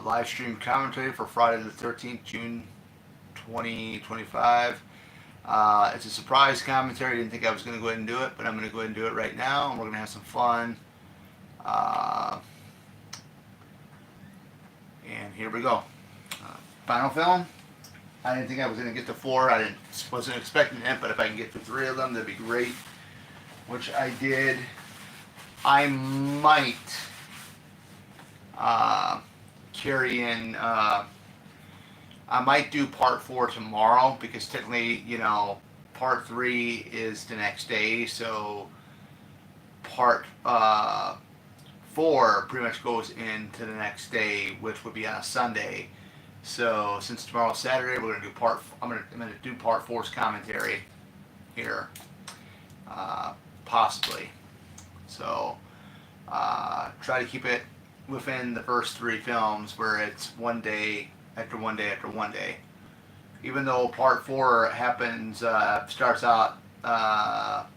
live stream commentary for Friday the 13th, June 2025. It's a surprise commentary. I didn't think I was going to go ahead and do it, but I'm going to go ahead and do it right now, and we're going to have some fun. Uh, and here we go. Final film. I didn't think I was going to get to 4. Wasn't expecting it, but if I can get to 3 of them, that'd be great. Which I did. I might carry in. I might do part 4 tomorrow because technically, part 3 is the next day. So part 4 pretty much goes into the next day, which would be on a Sunday. So since tomorrow's Saturday, we're gonna do I'm gonna do part 4's commentary here, possibly. So try to keep it within the first 3 films, where it's one day after one day after one day. Even though part 4 happens, starts out on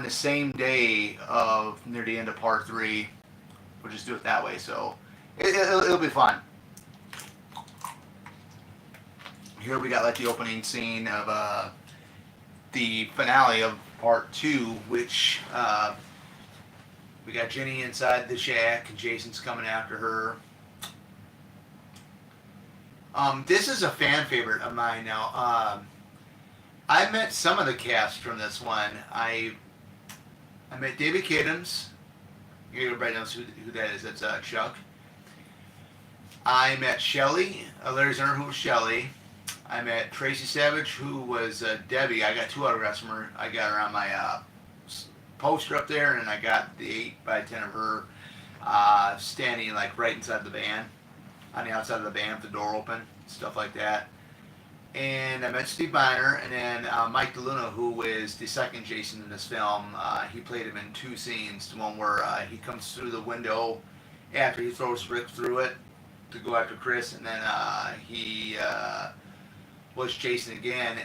the same day of near the end of part 3, we'll just do it that way. So it'll be fun. Here we got like the opening scene of the finale of part 2, which we got Jenny inside the shack and Jason's coming after her. This is a fan favorite of mine now. I met some of the cast from this one. I met David Kiddams. Everybody knows who that is. That's Chuck. I met Shelly, Larry Zerner, who was Shelly. I met Tracy Savage, who was Debbie. I got 2 autographs from her. I got her on my poster up there, and I got the 8x10 of her standing like right inside the van, on the outside of the van with the door open, stuff like that. And I met Steve Biner, and then Mike DeLuna, who is the second Jason in this film. He played him in 2 scenes. The one where he comes through the window after he throws Rick through it to go after Chris, and then he was Jason again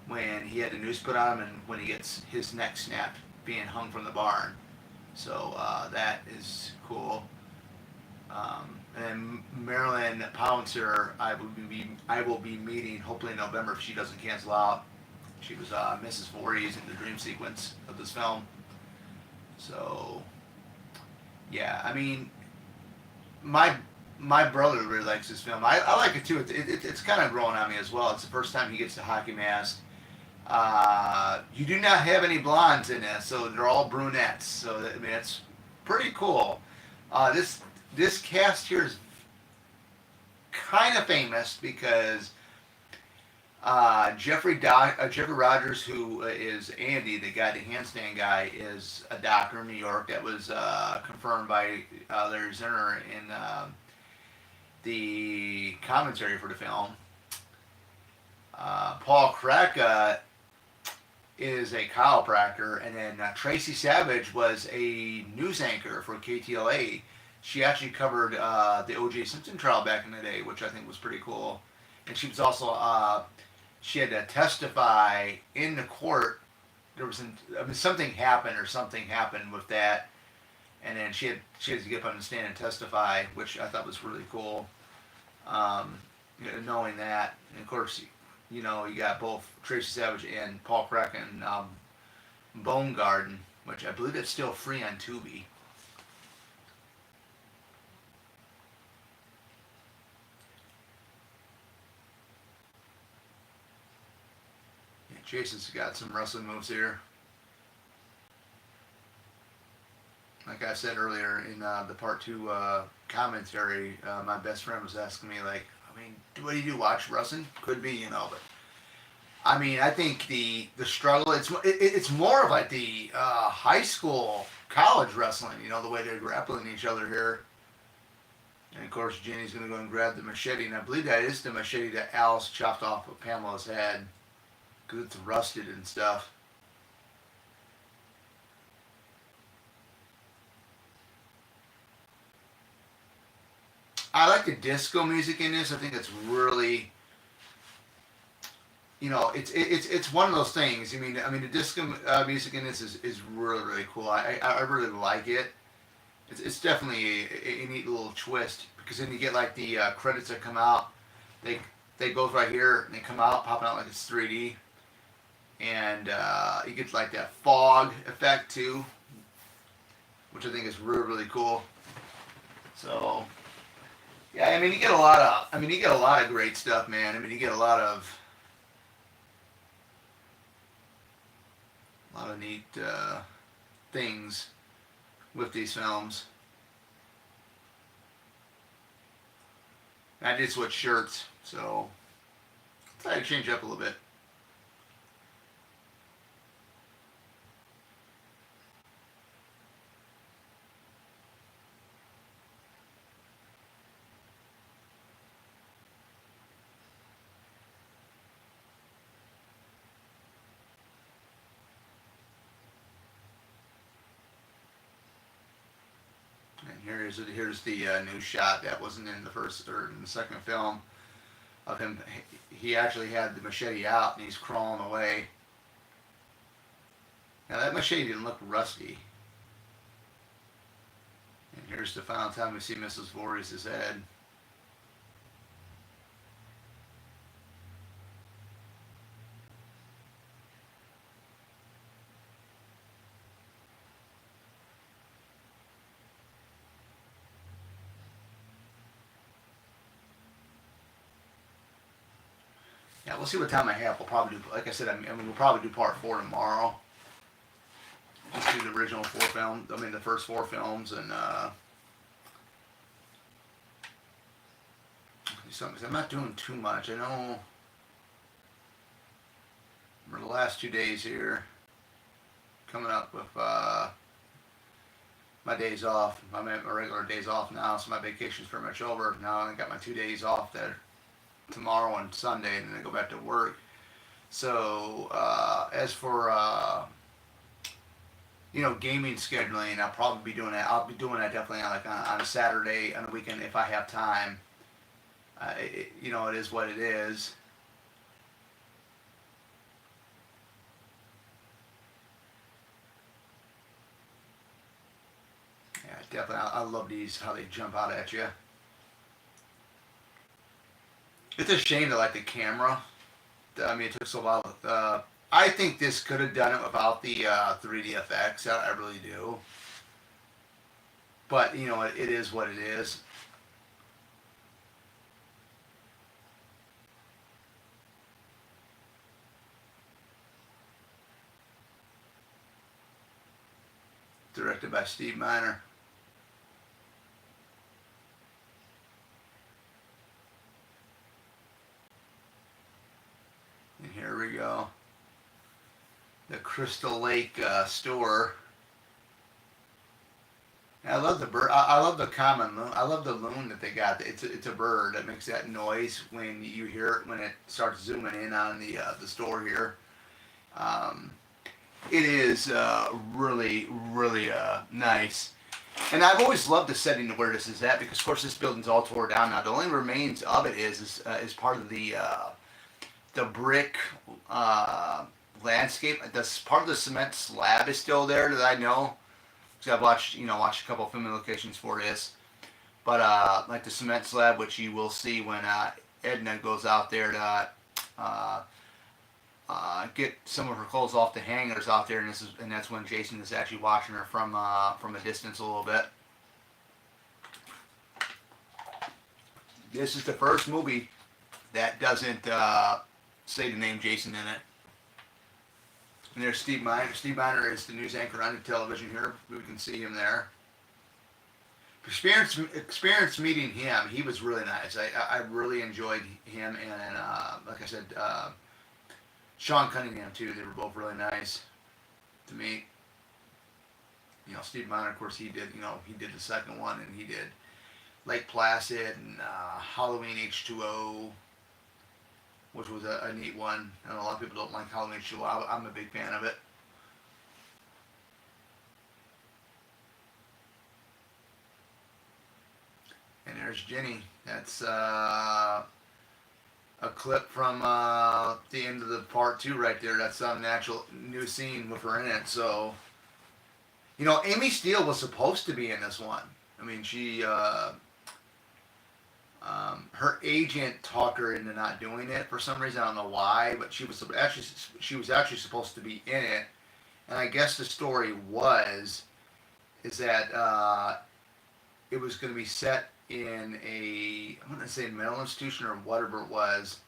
when he had the noose put on him and when he gets his neck snapped being hung from the barn. So that is cool. And Marilyn Pouncer, I will be meeting hopefully in November if she doesn't cancel out. She was Mrs. Voorhees in the dream sequence of this film. So yeah, I mean, my brother really likes this film. I like it too. It's kind of growing on me as well. It's the first time he gets the hockey mask. You do not have any blondes in this, so they're all brunettes. So I mean, it's pretty cool. This cast here is kind of famous because Jeffrey Rogers, who is Andy, the guy, the handstand guy, is a doctor in New York. That was confirmed by Larry Zerner in the commentary for the film. Paul Kraka is a chiropractor, and then Tracy Savage was a news anchor for KTLA. She actually covered the O.J. Simpson trial back in the day, which I think was pretty cool. And she was also she had to testify in the court. Something happened with that, and then she had to get up on the stand and testify, which I thought was really cool. Knowing that, and of course, you got both Tracy Savage and Paul Kraken, Bone Garden, which I believe it's still free on Tubi. Yeah, Jason's got some wrestling moves here. Like I said earlier in the part 2 commentary, my best friend was asking me, like, I mean, what do you do? Watch wrestling? Could be, but I mean, I think the struggle. It's more of like the high school, college wrestling. The way they're grappling each other here. And of course, Jenny's gonna go and grab the machete, and I believe that is the machete that Alice chopped off of Pamela's head, because it's rusted and stuff. I like the disco music in this. I think it's really, it's one of those things. I mean, the disco music in this is really really cool. I really like it. it's definitely a neat little twist because then you get like the credits that come out. They they go right here and they come out popping out like it's 3D, and you get like that fog effect too, which I think is really cool. So yeah, I mean you get a lot of great stuff, man. I mean you get a lot of neat things with these films. And I did switch shirts, so I had to change up a little bit. And here's the new shot that wasn't in the first or in the second film of him. He actually had the machete out and he's crawling away. Now that machete didn't look rusty. And here's the final time we see Mrs. Voorhees' head. Yeah, we'll see what time I have. We'll probably do, like I said, I mean we'll probably do part 4 tomorrow. Just do the original 4 films. I mean the first 4 films and something. I'm not doing too much. I know for the last 2 days here, coming up with my days off. I'm at my regular days off now, so my vacation's pretty much over. Now I got my 2 days off there tomorrow and Sunday, and then I go back to work. So as for gaming scheduling, I'll probably be doing that. I'll be doing that definitely on a Saturday on a weekend if I have time. It is what it is. Yeah, definitely. I love these how they jump out at you. It's a shame that like the camera. I mean, it took so while. I think this could have done it without the 3D effects. I really do. But it is what it is. Directed by Steve Miner. And here we go. The Crystal Lake store. And I love the bird. I love the common loon. I love the loon that they got. It's a bird that makes that noise when you hear it when it starts zooming in on the store here. Um, it is really really nice. And I've always loved the setting of where this is at because of course this building's all tore down now. The only remains of it is part of the brick landscape. This part of the cement slab is still there that I know. Because I've watched a couple of filming locations for this. But like the cement slab, which you will see when Edna goes out there to get some of her clothes off the hangers out there, and that's when Jason is actually watching her from a distance a little bit. This is the first movie that doesn't say the name Jason in it. And there's Steve Miner. Steve Miner is the news anchor on the television here. We can see him there. Experience meeting him. He was really nice. I really enjoyed him and like I said, Sean Cunningham too. They were both really nice to meet. Steve Miner, of course, he did the second one, and he did Lake Placid and Halloween H2O, which was a neat one. I know a lot of people don't like Halloween H2O. I'm a big fan of it. And there's Jenny. That's a clip from the end of the part 2 right there. That's an actual new scene with her in it. So You know, Amy Steele was supposed to be in this one. I mean, her agent talked her into not doing it for some reason. I don't know why, but she was actually supposed to be in it. And I guess the story is that it was going to be set in I'm going to say mental institution or whatever it was,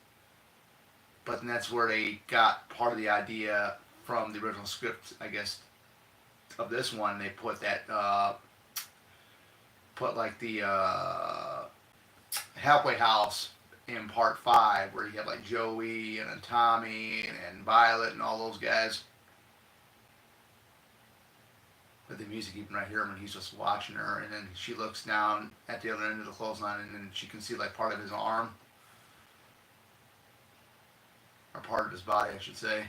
but then that's where they got part of the idea from the original script, I guess, of this one. They put that put like the halfway house in part 5, where you have like Joey and Tommy and Violet and all those guys. But the music, you can right here when he's just watching her, and then she looks down at the other end of the clothesline, and then she can see like part of his arm, or part of his body, I should say.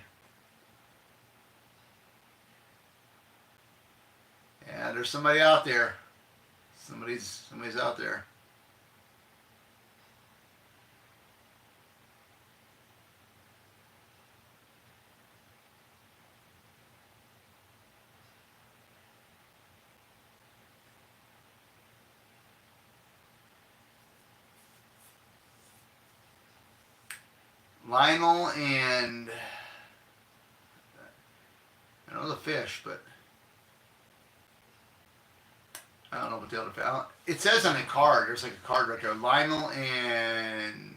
Yeah, there's somebody out there. Somebody's out there. Lionel and I know the fish, but I don't know what the other fish. It says on the card. There's like a card right there. Lionel and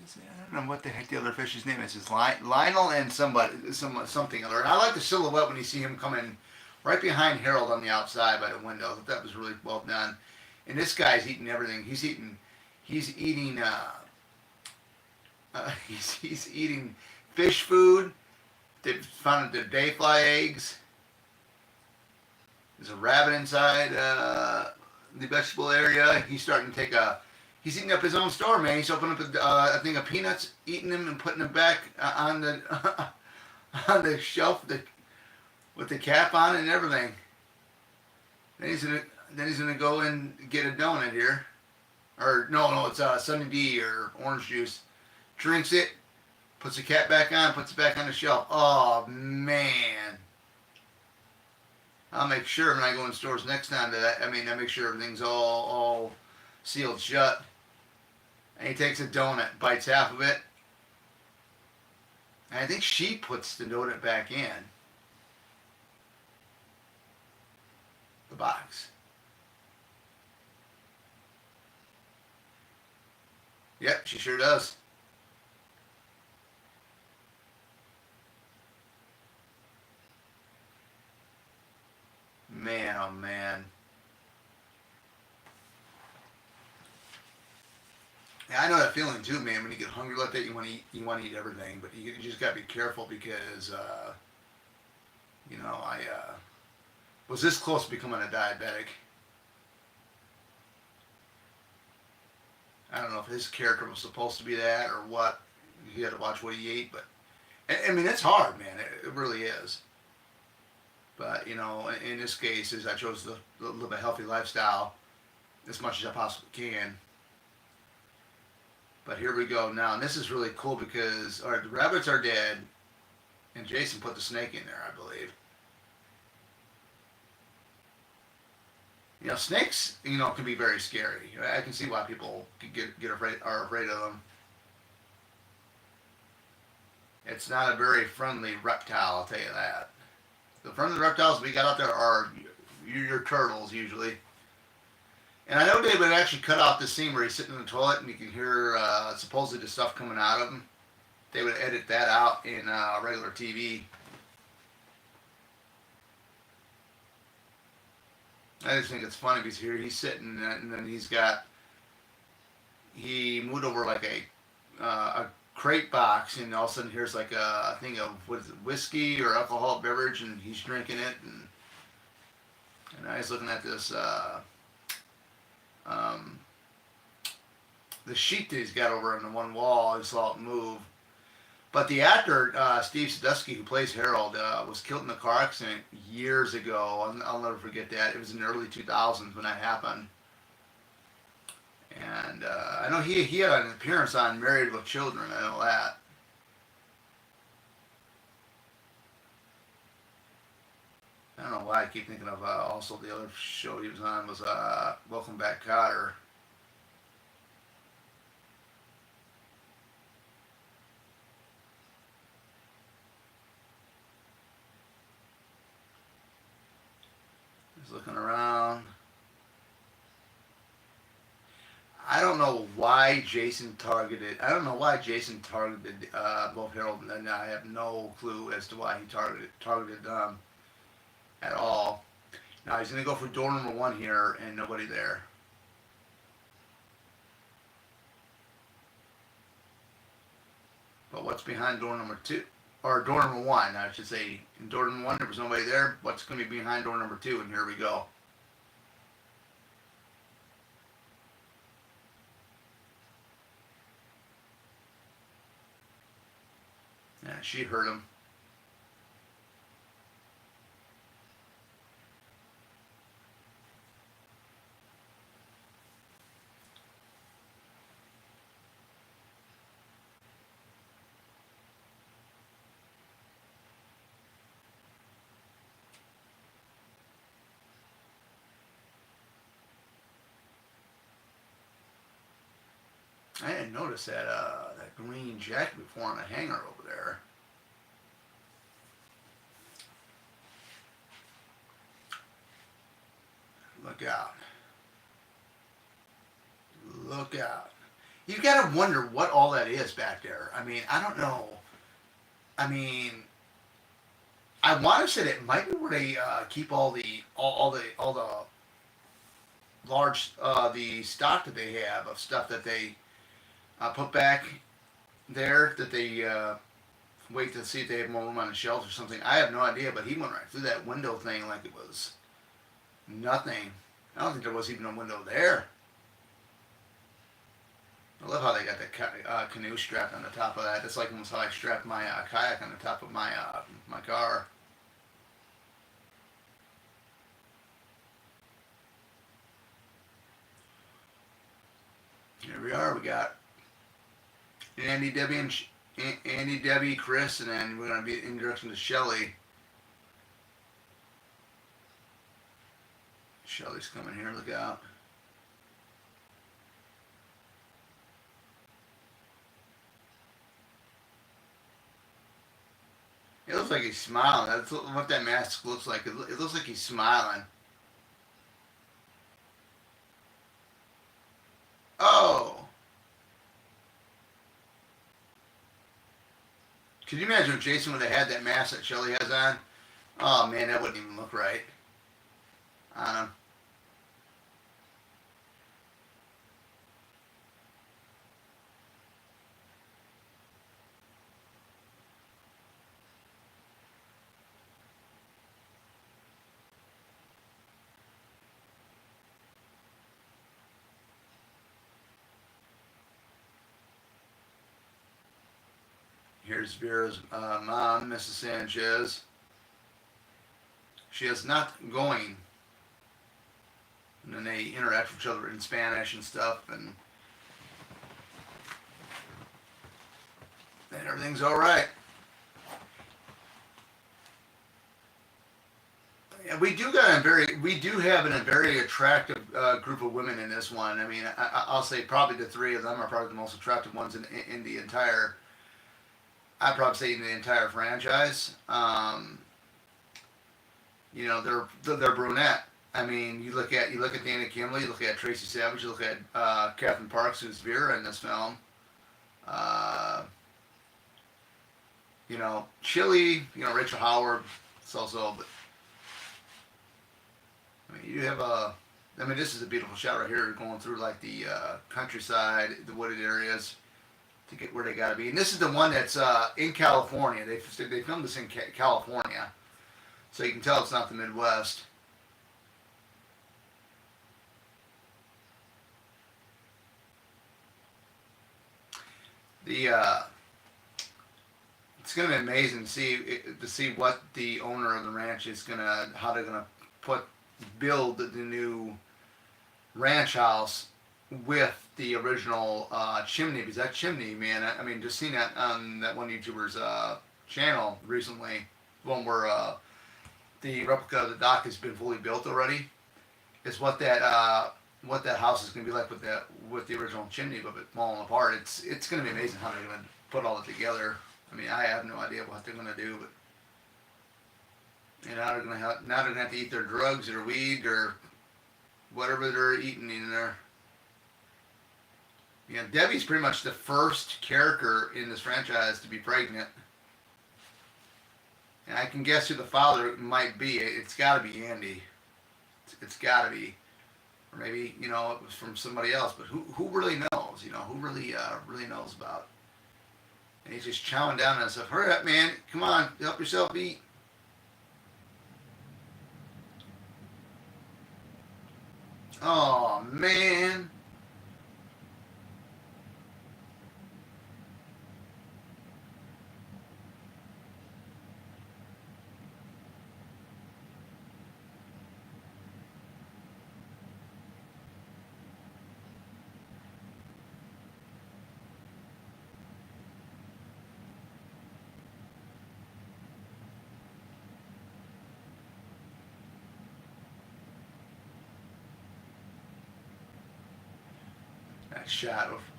I don't know what the heck the other fish's name is. It's Lionel and something other. And I like the silhouette when you see him coming right behind Harold on the outside by the window. I thought that was really well done. And this guy's eating everything. He's eating he's eating fish food. They've found the dayfly eggs. There's a rabbit inside the vegetable area. He's eating up his own store, man. He's opening up a thing of peanuts, eating them, and putting them back on the on the shelf with the cap on and everything. Then he's gonna go and get a donut here, or no, it's Sunny D or orange juice. Drinks it, puts the cap back on, puts it back on the shelf. Oh man! I'll make sure when I go in stores next time I make sure everything's all sealed shut. And he takes a donut, bites half of it, and I think she puts the donut back in the box. Yep, she sure does. Man, oh man. Yeah, I know that feeling too, man. When you get hungry like that, you want to eat everything, but you just gotta be careful because I was this close to becoming a diabetic. I don't know if his character was supposed to be that or what. You had to watch what he ate, but I mean it's hard, man. It really is. But in this case, is I chose to live a healthy lifestyle as much as I possibly can. But here we go now, and this is really cool because the rabbits are dead, and Jason put the snake in there, I believe. Snakes, can be very scary. I can see why people are afraid of them. It's not a very friendly reptile, I'll tell you that. The friendly reptiles we got out there are your turtles usually. And I know they would actually cut off the scene where he's sitting in the toilet and you can hear supposedly the stuff coming out of him. They would edit that out in regular TV. I just think it's funny because here he's sitting and then he moved over like a crate box and all of a sudden here's like a thing of whiskey or alcoholic beverage and he's drinking it and now he's looking at this the sheet that he's got over on the one wall. I saw it move. But the actor, Steve Sadusky, who plays Harold, was killed in a car accident years ago. I'll never forget that. It was in the early 2000s when that happened. And I know he had an appearance on Married with Children. I know that. I don't know why I keep thinking of also the other show he was on was Welcome Back, Kotter. He's looking around. I don't know why Jason targeted. I don't know why Jason targeted both Harold and Edna. I have no clue as to why he targeted them at all. Now he's gonna go for door number one here, and nobody there. But what's behind door number two? Or door number one, I should say. In door number one, there was nobody there. What's going to be behind door number two? And here we go. Yeah, she heard him. I didn't notice that green jacket before on the hanger over there. Look out. Look out. You gotta wonder what all that is back there. I mean, I don't know. I mean, I want to say that it might be where they keep all the large the stock that they have of stuff that they put back there that they wait to see if they have more room on the shelves or something. I have no idea, but he went right through that window thing like it was nothing. I don't think there was even a window there. I love how they got that canoe strapped on the top of that. That's like almost how I strapped my kayak on the top of my car. Here we are. We got Andy, Debbie, Andy, Debbie, Chris, and then we're gonna be in direction to Shelly. Shelly's coming here. Look out. It looks like he's smiling. That's what that mask looks like. It looks like he's smiling. Oh, could you imagine if Jason would have had that mask that Shelly has on? Oh man, that wouldn't even look right on him. Here's Vera's mom, Mrs. Sanchez. She is not going. And then they interact with each other in Spanish and stuff, and then everything's all right. Yeah, we do have a very attractive group of women in this one. I mean, I'll say probably the three of them are probably the most attractive ones in the entire. I'd probably say in the entire franchise. You know, they're brunette. I mean, you look at Dana Kimley, you look at Tracy Savage, you look at Catherine Parks, who's Vera in this film. Uh, Chili, Rachel Howard, so. But I mean, you have a. I mean, this is a beautiful shot right here, going through like the countryside, the wooded areas to get where they got to be. And this is the one that's in California. They filmed this in California, so you can tell it's not the Midwest. The It's gonna be amazing to see what the owner of the ranch is how they're gonna build the new ranch house with the original chimney, because that chimney, man, I mean, just seeing that on that one YouTuber's channel recently, one where the replica of the dock has been fully built already. Is what that house is going to be like with the original chimney, but it falling apart. It's going to be amazing how they're going to put all it together. I mean, I have no idea what they're going to do, but now they're going to have to eat their drugs or weed or whatever they're eating in there. Debbie's pretty much the first character in this franchise to be pregnant. And I can guess who the father might be. It's got to be Andy. It's got to be. Or maybe, it was from somebody else. But who really knows? Who really knows about? And he's just chowing down on stuff. Hurry up, man. Come on. Help yourself eat. Oh, man.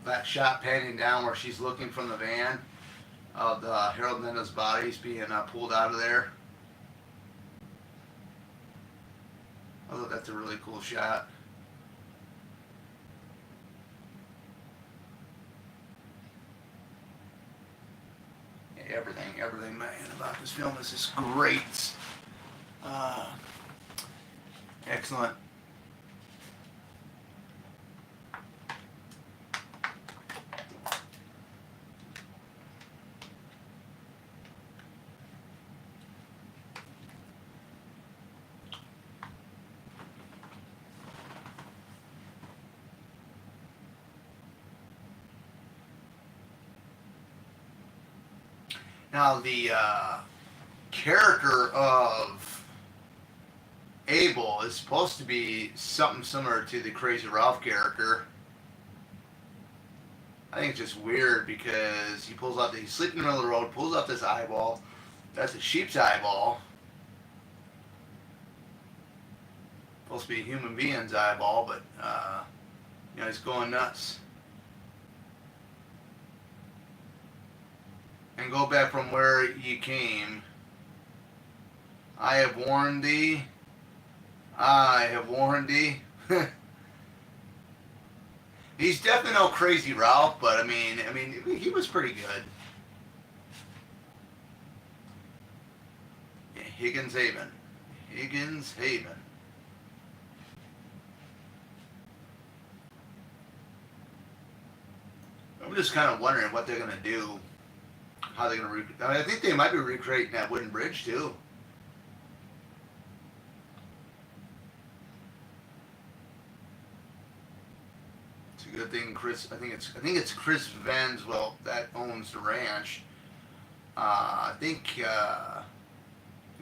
That shot panning down where she's looking from the van of the Harold Meadows bodies being pulled out of there. I thought that's a really cool shot. Yeah, everything, man, about this film is just great. Excellent. Now the character of Abel is supposed to be something similar to the Crazy Ralph character. I think it's just weird because he's sleeping in the middle of the road, pulls out this eyeball. That's a sheep's eyeball. Supposed to be a human being's eyeball, but he's going nuts. And go back from where you came. I have warned thee. I have warned thee. He's definitely no Crazy Ralph, but I mean, he was pretty good. Yeah, Higgins Haven. I'm just kind of wondering what they're gonna do. How they're gonna I think they might be recreating that wooden bridge too. It's a good thing, Chris. I think it's Chris Vanswell that owns the ranch. I think. I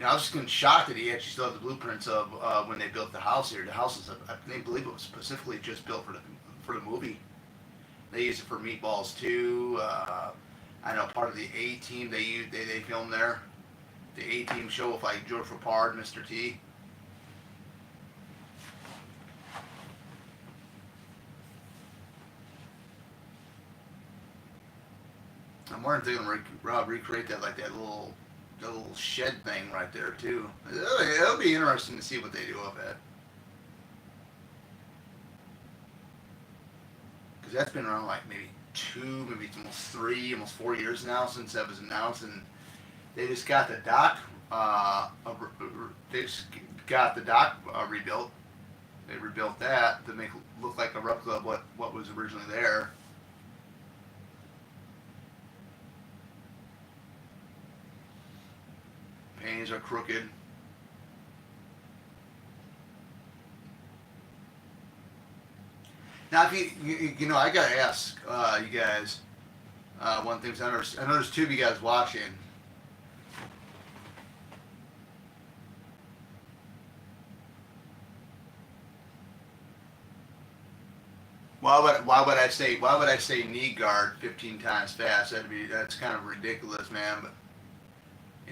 was just getting shocked that he actually still had the blueprints of when they built the house here. The house is, I believe, it was specifically just built for the movie. They used it for Meatballs too. I know part of the A Team they filmed there. The A Team show with like George Rapard, Mr. T. I'm wondering if they're gonna recreate that like that little shed thing right there too. It'll be interesting to see what they do with that. Because that's been around like maybe maybe almost 3, almost 4 years now since that was announced, and they just got the dock. They just got the dock rebuilt. They rebuilt that to make it look like a replica of what was originally there. Paintings are crooked. Now, if I gotta ask you guys one thing. I know there's 2 of you guys watching. Why would I say knee guard 15 times fast? That's kind of ridiculous, man. But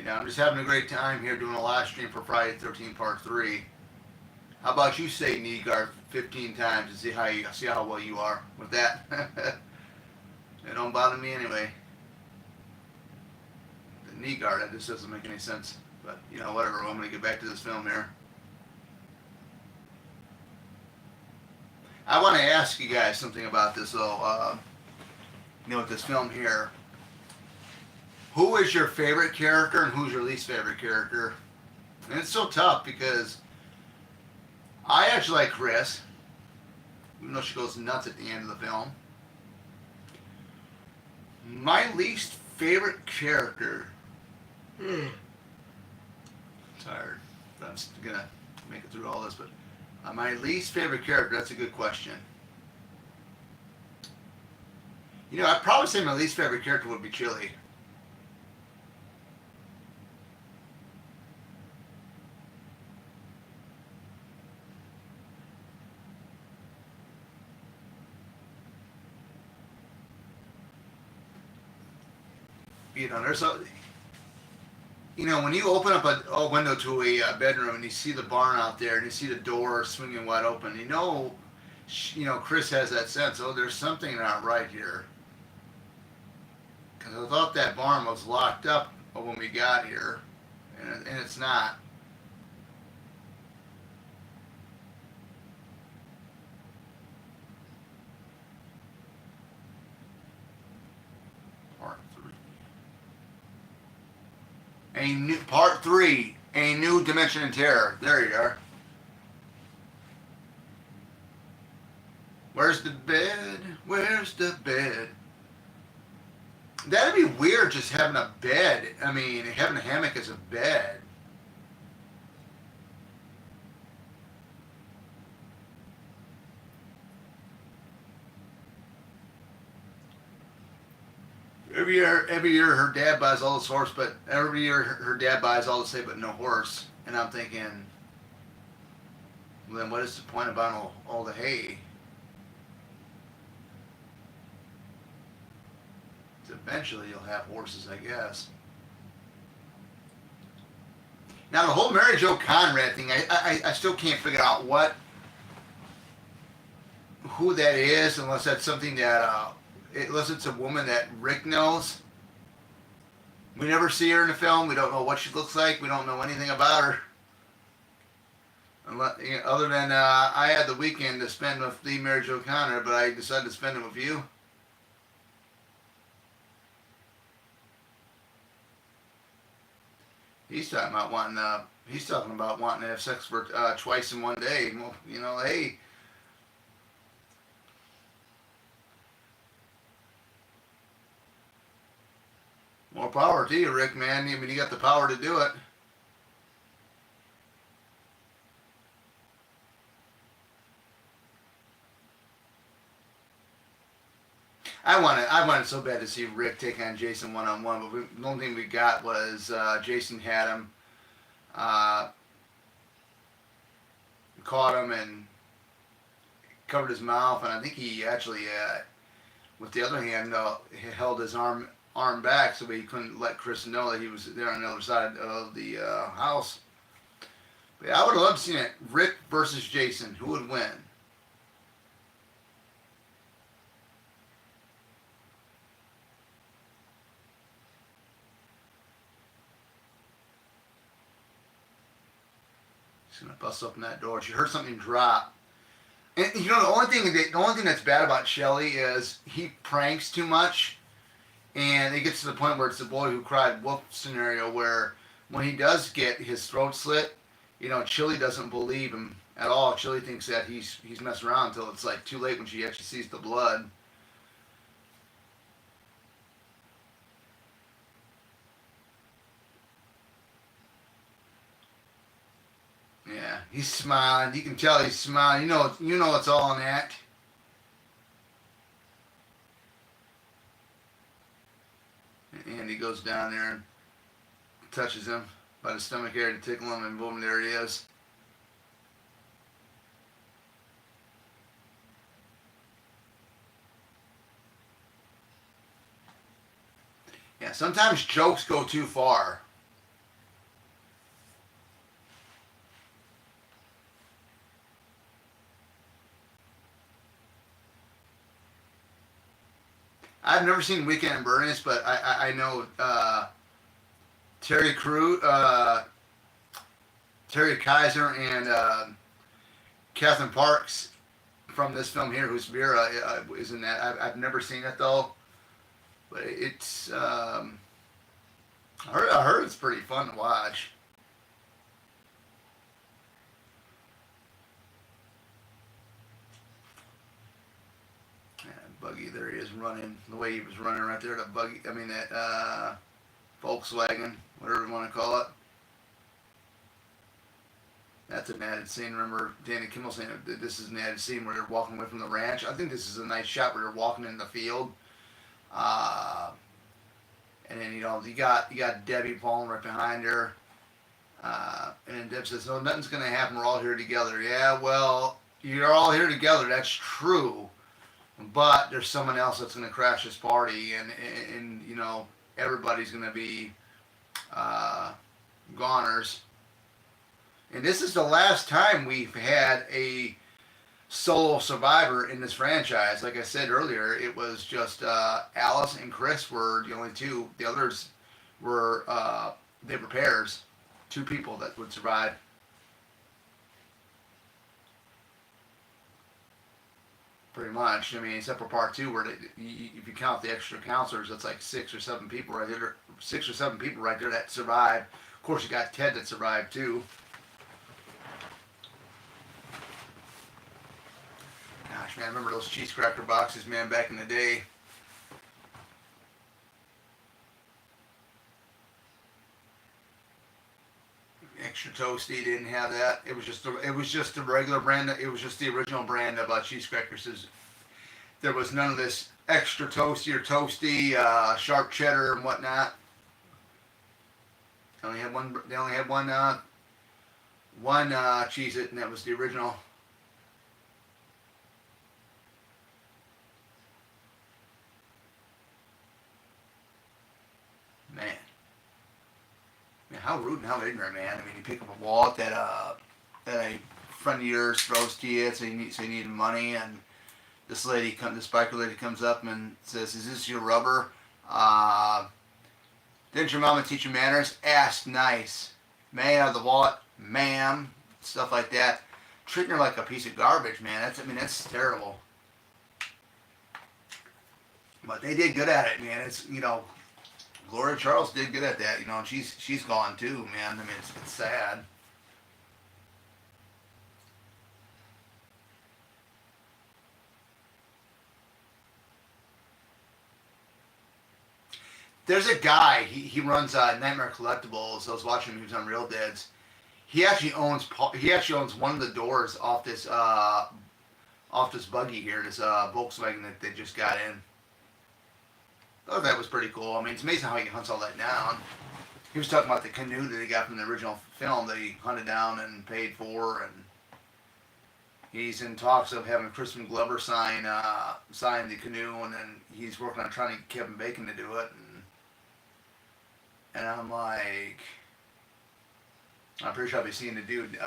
I'm just having a great time here doing a live stream for Friday the 13th Part 3. How about you say knee guard 15 times and see how well you are with that? It don't bother me anyway. The knee guard, that just doesn't make any sense. But, whatever. I'm going to get back to this film here. I want to ask you guys something about this, though. With this film here. Who is your favorite character and who's your least favorite character? And it's so tough because I actually like Chris, even though she goes nuts at the end of the film. My least favorite character. Tired. I'm just gonna make it through all this, but my least favorite character. That's a good question. I'd probably say my least favorite character would be Chili. There's when you open up a window to a bedroom and you see the barn out there and you see the door swinging wide open, Chris has that sense, there's something not right here. Because I thought that barn was locked up when we got here, and it's not. Part 3, a new dimension in terror. There you are. Where's the bed? Where's the bed? That'd be weird, just having a bed. Having a hammock as a bed. Every year her dad buys all this horse, but every year her dad buys all this hay but no horse. And I'm thinking, well, then what is the point of buying all the hay? Eventually you'll have horses, I guess. Now the whole Mary Jo Conrad thing, I still can't figure out who that is, unless that's something that unless it's a woman that Rick knows. We never see her in the film. We don't know what she looks like. We don't know anything about her. Other than I had the weekend to spend with the Mary Jo Conrad, but I decided to spend it with you. He's talking about wanting to have sex for twice in one day. Well, hey. More power to you, Rick, man. You got the power to do it. I wanted so bad to see Rick take on Jason one-on-one, but the only thing we got was Jason had him, caught him and covered his mouth, and I think he actually, with the other hand, he held his arm back so he couldn't let Chris know that he was there on the other side of the house. But yeah, I would have loved to see it. Rick versus Jason. Who would win? She's gonna bust open that door. She heard something drop. And the only thing that's bad about Shelly is he pranks too much, and it gets to the point where it's the boy who cried wolf scenario, where when he does get his throat slit, Chili doesn't believe him at all. Chili thinks that he's messing around until it's like too late when she actually sees the blood. Yeah, he's smiling. You can tell he's smiling. You know it's all an act. And Andy goes down there and touches him by the stomach area to tickle him, and boom, there he is. Yeah, sometimes jokes go too far. I've never seen Weekend at Bernie's, but I know Terry Crew, Terry Kaiser, and Catherine Parks from this film here, who's Vera, is in that. I've never seen it though, but it's I heard it's pretty fun to watch. Yeah, Buggy, there he is running. The way he was running right there, that Buggy. I mean that Volkswagen, whatever you want to call it. That's an added scene. Remember Danny Kimmel saying that this is an added scene where they're walking away from the ranch. I think this is a nice shot where they're walking in the field. Uh, and then you got Debbie falling right behind her. And then Deb says, "No, nothing's gonna happen. We're all here together." Yeah, well, you're all here together. That's true, but there's someone else that's gonna crash this party, and everybody's gonna be uh, goners. And this is the last time we've had a solo survivor in this franchise. Like I said earlier, it was just Alice and Chris were the only two. The others were they were pairs, two people that would survive. Pretty much. I mean, except for part two, where if you count the extra counselors, that's like 6 or 7 people right there. 6 or 7 people right there that survived. Of course, you got Ted that survived too. Gosh, man, I remember those cheese cracker boxes, man, back in the day. Extra toasty didn't have that. It was just the regular brand. It was just the original brand of cheese crackers. There was none of this extra toasty, sharp cheddar and whatnot. They only had one. They only had one cheese it, and that was the original. Man, man, how rude and how ignorant, man. I mean, you pick up a wallet that a friend of yours throws to you, so you need money, and this biker lady comes up and says, "Is this your rubber? Uh, didn't your mama teach you manners? Ask nice. May I have the wallet, ma'am?" Stuff like that. Treating her like a piece of garbage, man. That's terrible. But they did good at it, man. Gloria Charles did good at that, and she's gone too, man. I mean, it's sad. There's a guy. He runs Nightmare Collectibles. I was watching him. He was on Real Deads. He actually owns one of the doors off this buggy here, this Volkswagen that they just got in. I thought that was pretty cool. I mean, it's amazing how he hunts all that down. He was talking about the canoe that he got from the original film that he hunted down and paid for, and he's in talks of having Crispin Glover sign the canoe, and then he's working on trying to get Kevin Bacon to do it. And I'm like, I'm pretty sure I'll be seeing the dude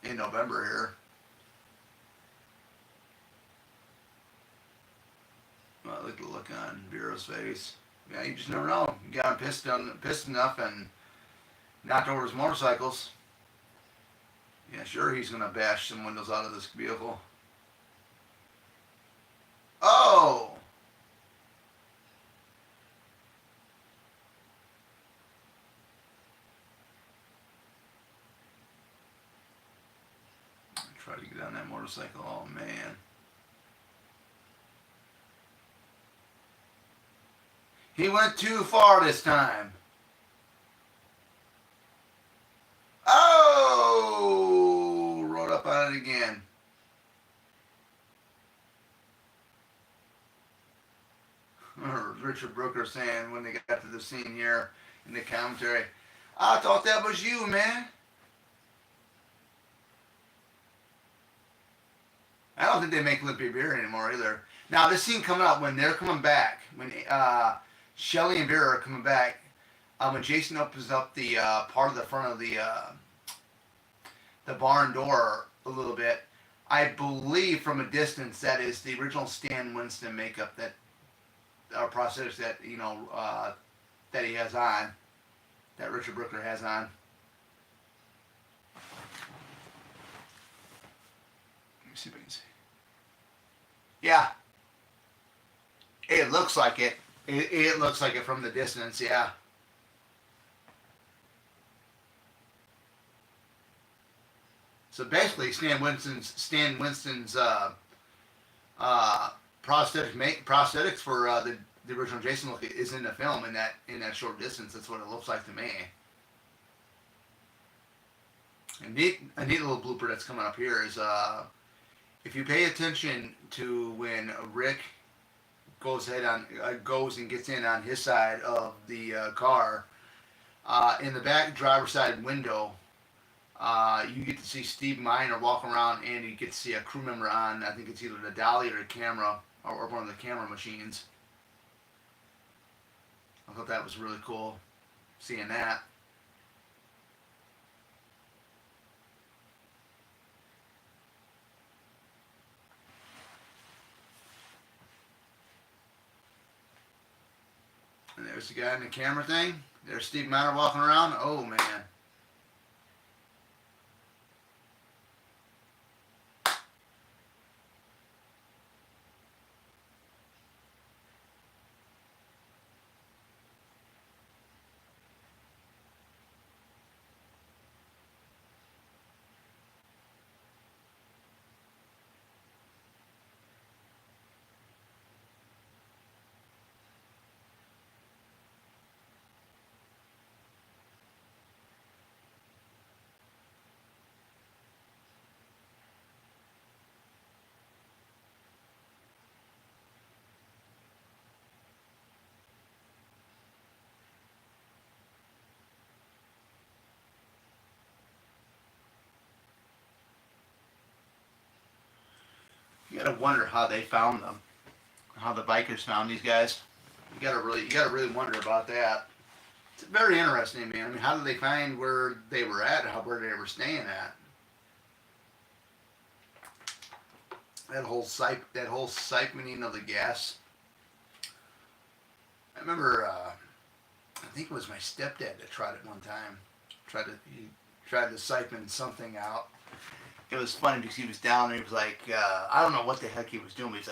in November here. Well, look at the look on Vero's face. Yeah, you just never know. You got him pissed enough and knocked over his motorcycles. Yeah, sure, he's gonna bash some windows out of this vehicle. Oh! Try to get on that motorcycle. Oh man. He went too far this time. Oh! Rode up on it again. Richard Brooker saying when they got to the scene here in the commentary, "I thought that was you, man." I don't think they make Limpy Beer anymore either. Now this scene coming up when they're coming back, when Shelly and Vera are coming back, when Jason opens up the part of the front of the barn door a little bit, I believe from a distance that is the original Stan Winston makeup that prosthetics that that he has on, that Richard Brooker has on. Let me see if I can see. Yeah, it looks like it. It looks like it from the distance. Yeah. So basically, Stan Winston's uh, prosthetics for the original Jason look is in the film in that short distance. That's what it looks like to me. A neat little blooper that's coming up here is if you pay attention to when Rick goes and gets in on his side of the car, in the back driver's side window, you get to see Steve Miner walking around, and you get to see a crew member on, I think it's either the dolly or the camera, or one of the camera machines. I thought that was really cool, seeing that. And there's the guy in the camera thing. There's Steve Miner walking around. Oh, man. You gotta wonder how they found them, how the bikers found these guys. You gotta really wonder about that. It's very interesting, man. I mean, how did they find where they were at, where they were staying at? That whole siphoning of the gas. I remember, I think it was my stepdad that tried it one time. He tried to siphon something out. It was funny because he was down there. He was like, I don't know what the heck he was doing, but he's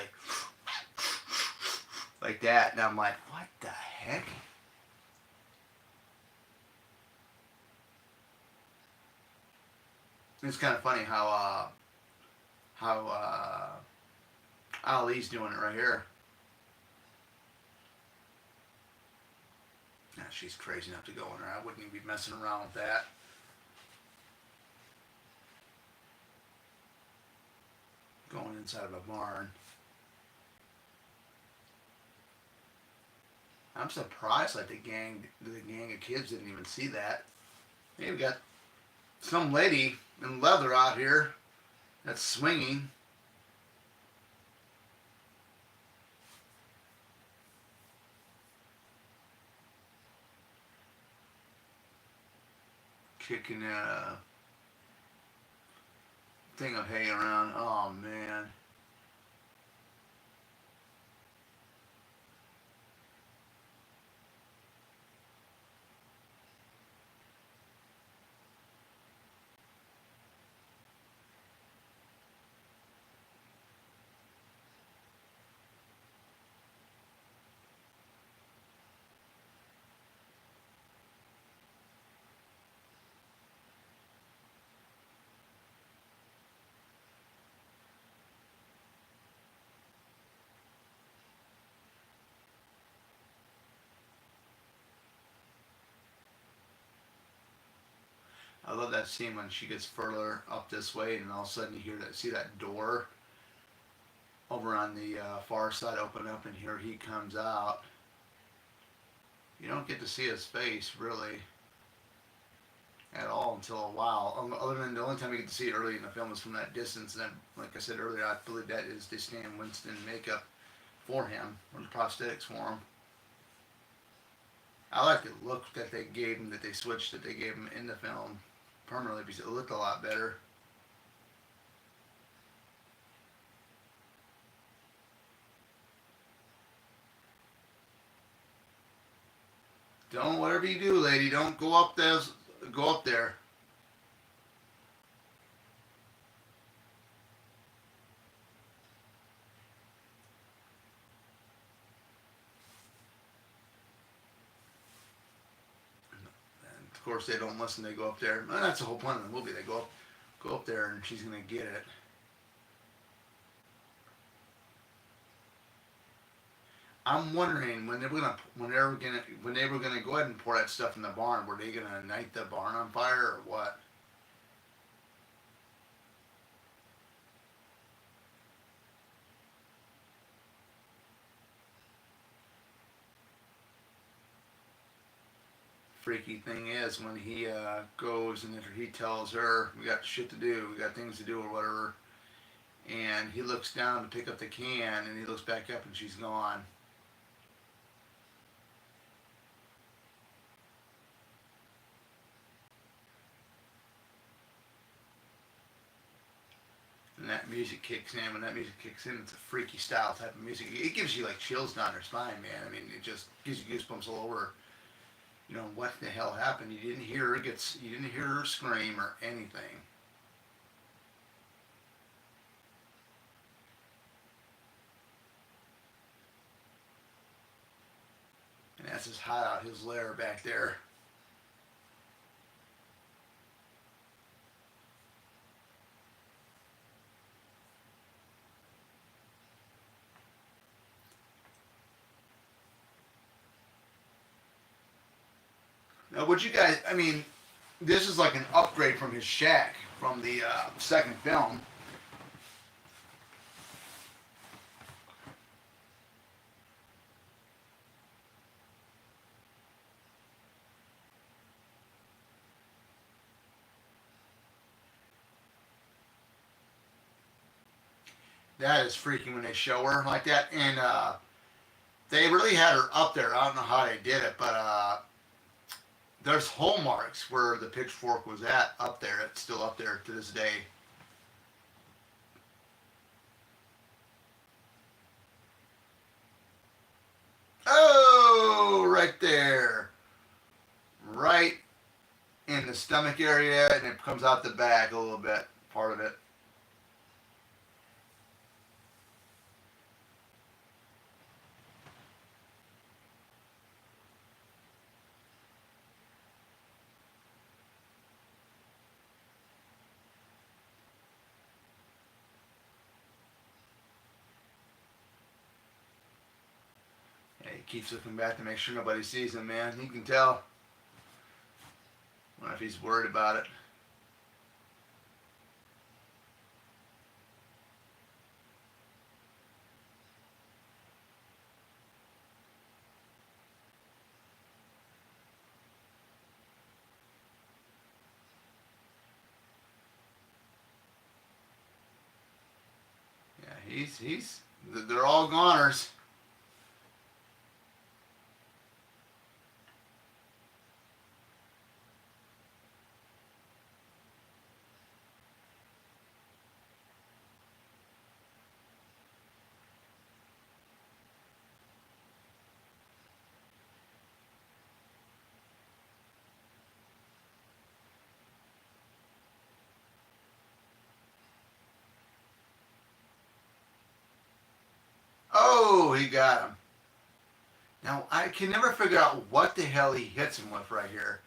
like that, and I'm like, what the heck? It's kind of funny how Ali's doing it right here. Nah, she's crazy enough to go in there. I wouldn't even be messing around with that. Going inside of a barn. I'm surprised like the gang of kids didn't even see that. Hey, we got some lady in leather out here that's swinging. Kicking a thing of hay around. Oh man. I love that scene when she gets further up this way, and all of a sudden you see that door over on the far side open up, and here he comes out. You don't get to see his face really at all until a while. Other than the only time you get to see it early in the film is from that distance, and then, like I said earlier, I believe that is the Stan Winston makeup for him, or the prosthetics for him. I like the look that they gave him, that they gave him in the film permanently, because it looked a lot better. Don't, whatever you do, lady, don't go up there. Go up there. And of course, they don't listen. They go up there. And that's the whole point of the movie. They go up there, and she's gonna get it. I'm wondering when they were gonna go ahead and pour that stuff in the barn. Were they gonna ignite the barn on fire or what? Freaky thing is when he goes and he tells her we got shit to do, we got things to do or whatever, and he looks down to pick up the can and he looks back up and she's gone. And that music kicks in. When that music kicks in, it's a freaky style type of music. It gives you like chills down your spine, man. I mean, it just gives you goosebumps all over. You know what the hell happened? You didn't hear her scream or anything. And that's his hideout, his lair back there. Now, would you guys? I mean, this is like an upgrade from his shack from the second film. That is freaking when they show her like that, and they really had her up there. I don't know how they did it, but there's hole marks where the pitchfork was at up there. It's still up there to this day. Oh, right there, right in the stomach area, and it comes out the back a little bit, part of it. Yeah, he keeps looking back to make sure nobody sees him, man. He can tell. I wonder if he's worried about it. Yeah, they're all goners. Oh, he got him. Now I can never figure out what the hell he hits him with right here.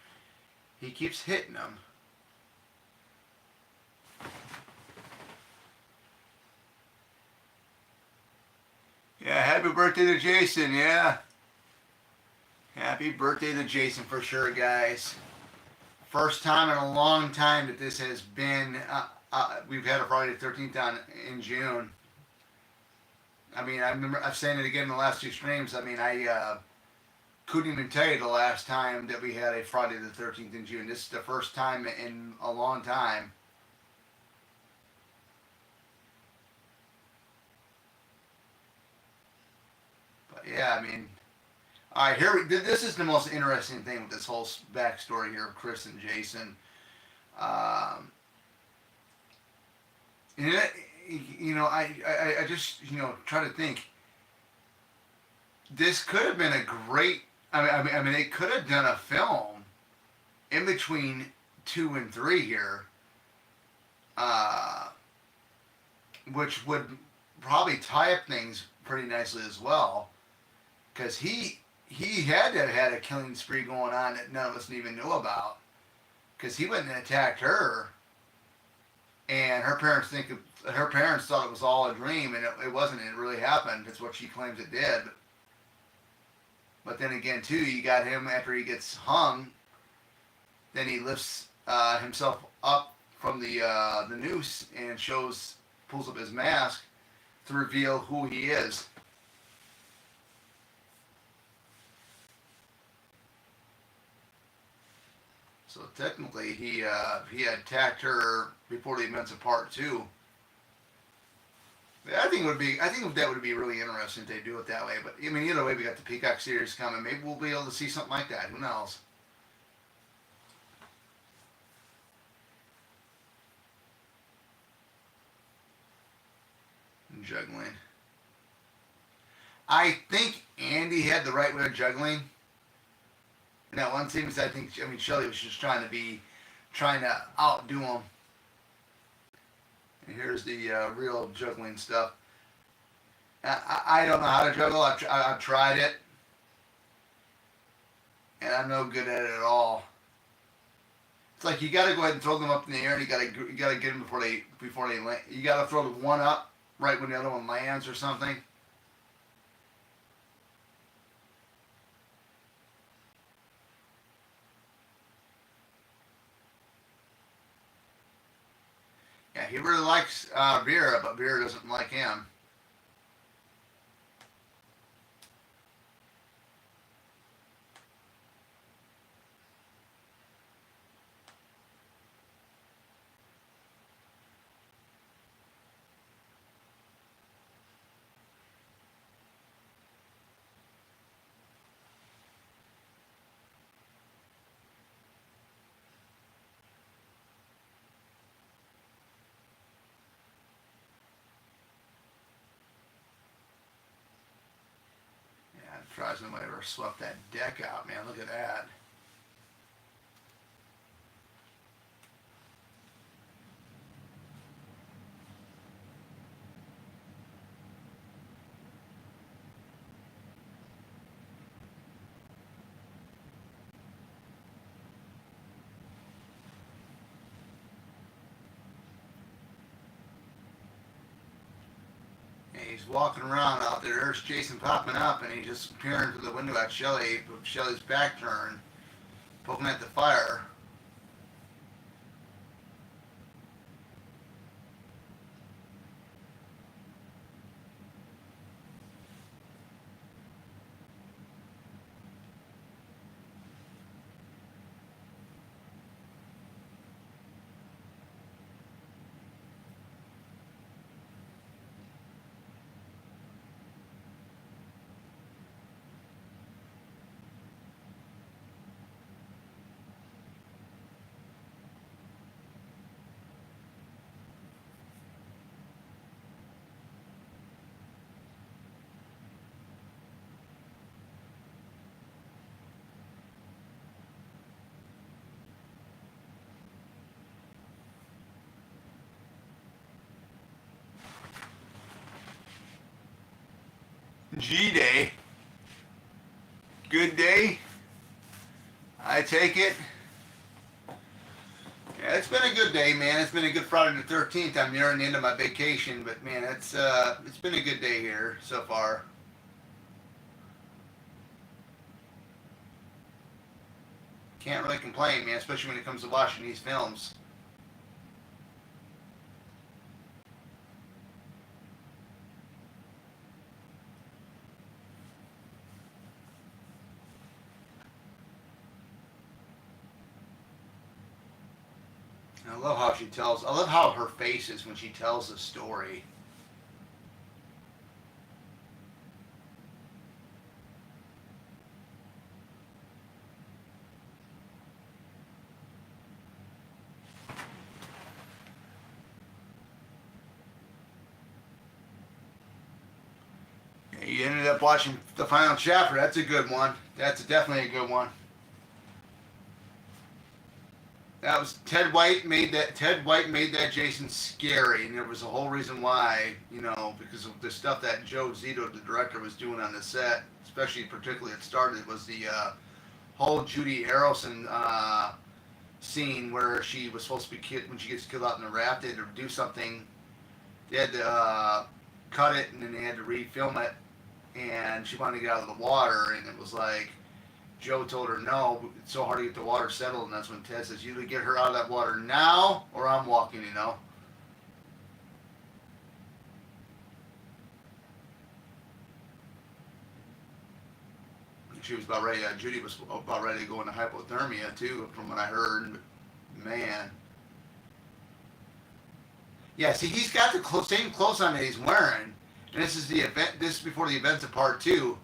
He keeps hitting him. Yeah, happy birthday to Jason. Yeah, happy birthday to Jason for sure, guys. First time in a long time that this has been. We've had a Friday the 13th on in June. I mean, I remember I've saying it again in the last two streams. I mean, I couldn't even tell you the last time that we had a Friday the 13th in June. This is the first time in a long time. But yeah, I mean, all right, this is the most interesting thing with this whole backstory here of Chris and Jason. Um, and it, I just try to think. This could have been a great I mean, they could have done a film in between 2 and 3 here, uh, which would probably tie up things pretty nicely as well, because he had to have had a killing spree going on that none of us even knew about, because he went and attacked her, and her parents thought it was all a dream, and it wasn't. It really happened. It's what she claims it did. But then again, too, you got him after he gets hung. Then he lifts himself up from the noose and pulls up his mask to reveal who he is. So technically, he attacked her before the events of part 2. I think that would be really interesting if they do it that way. But I mean, either way, we got the Peacock series coming. Maybe we'll be able to see something like that. Who knows? Juggling. I think Andy had the right way of juggling. In that one scene, I mean, Shelley was just trying to outdo him. And here's the real juggling stuff. I don't know how to juggle. I've tried it, and I'm no good at it at all. It's like you got to go ahead and throw them up in the air, and you got to get them before they land. You got to throw the one up right when the other one lands or something. Yeah, he really likes Vera, but Vera doesn't like him. Yeah, I'm surprised nobody ever swept that deck out, man. Look at that. And he's walking around out there. There's Jason popping up, and he's just peering through the window at Shelly, with Shelly's back turned, poking at the fire. G Day. Good day. I take it. Yeah, it's been a good day, man. It's been a good Friday the 13th. I'm nearing the end of my vacation, but man, it's been a good day here so far. Can't really complain, man, especially when it comes to watching these films. I love how her face is when she tells the story. He ended up watching the final chapter. That's a good one. That's definitely a good one. That was Ted White made that. Ted White made that Jason scary, and there was a whole reason why. You know, because of the stuff that Joe Zito, the director, was doing on the set. Especially, particularly, it started was the whole Judy Harrelson scene where she was supposed to be killed when she gets killed out in the raft. They had to do something. They had to cut it, and then they had to refilm it. And she wanted to get out of the water, and it was like Joe told her no. It's so hard to get the water settled, and that's when Ted says, "You either get her out of that water now, or I'm walking." You know. She was about ready. Judy was about ready to go into hypothermia too, from what I heard. Man. Yeah, see, he's got the same clothes on that he's wearing, and this is the event. This is before the events of part 2.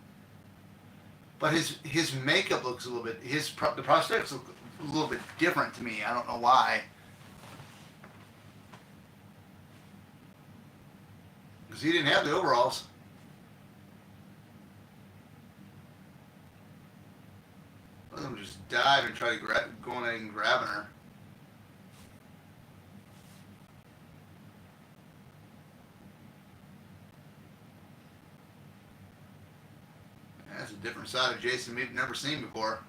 But his makeup looks a little bit. The prosthetics look a little bit different to me. I don't know why. Because he didn't have the overalls. Let him just dive and try to go in and grabbing her. That's a different side of Jason we've never seen before.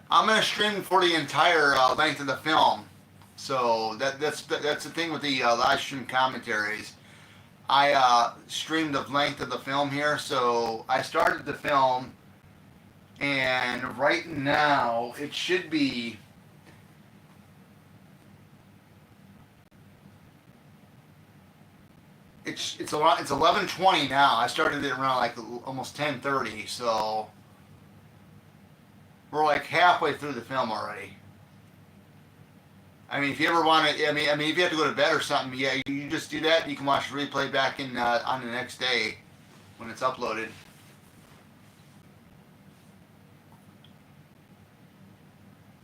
I'm gonna stream for the entire length of the film, so that's the thing with the live stream commentaries. I streamed the length of the film here, so I started the film. And right now, it should be it's 11:20 now. I started it around like almost 10:30, so we're like halfway through the film already. I mean, if you ever want to, I mean, if you have to go to bed or something, yeah, you just do that. You can watch the replay back in on the next day when it's uploaded.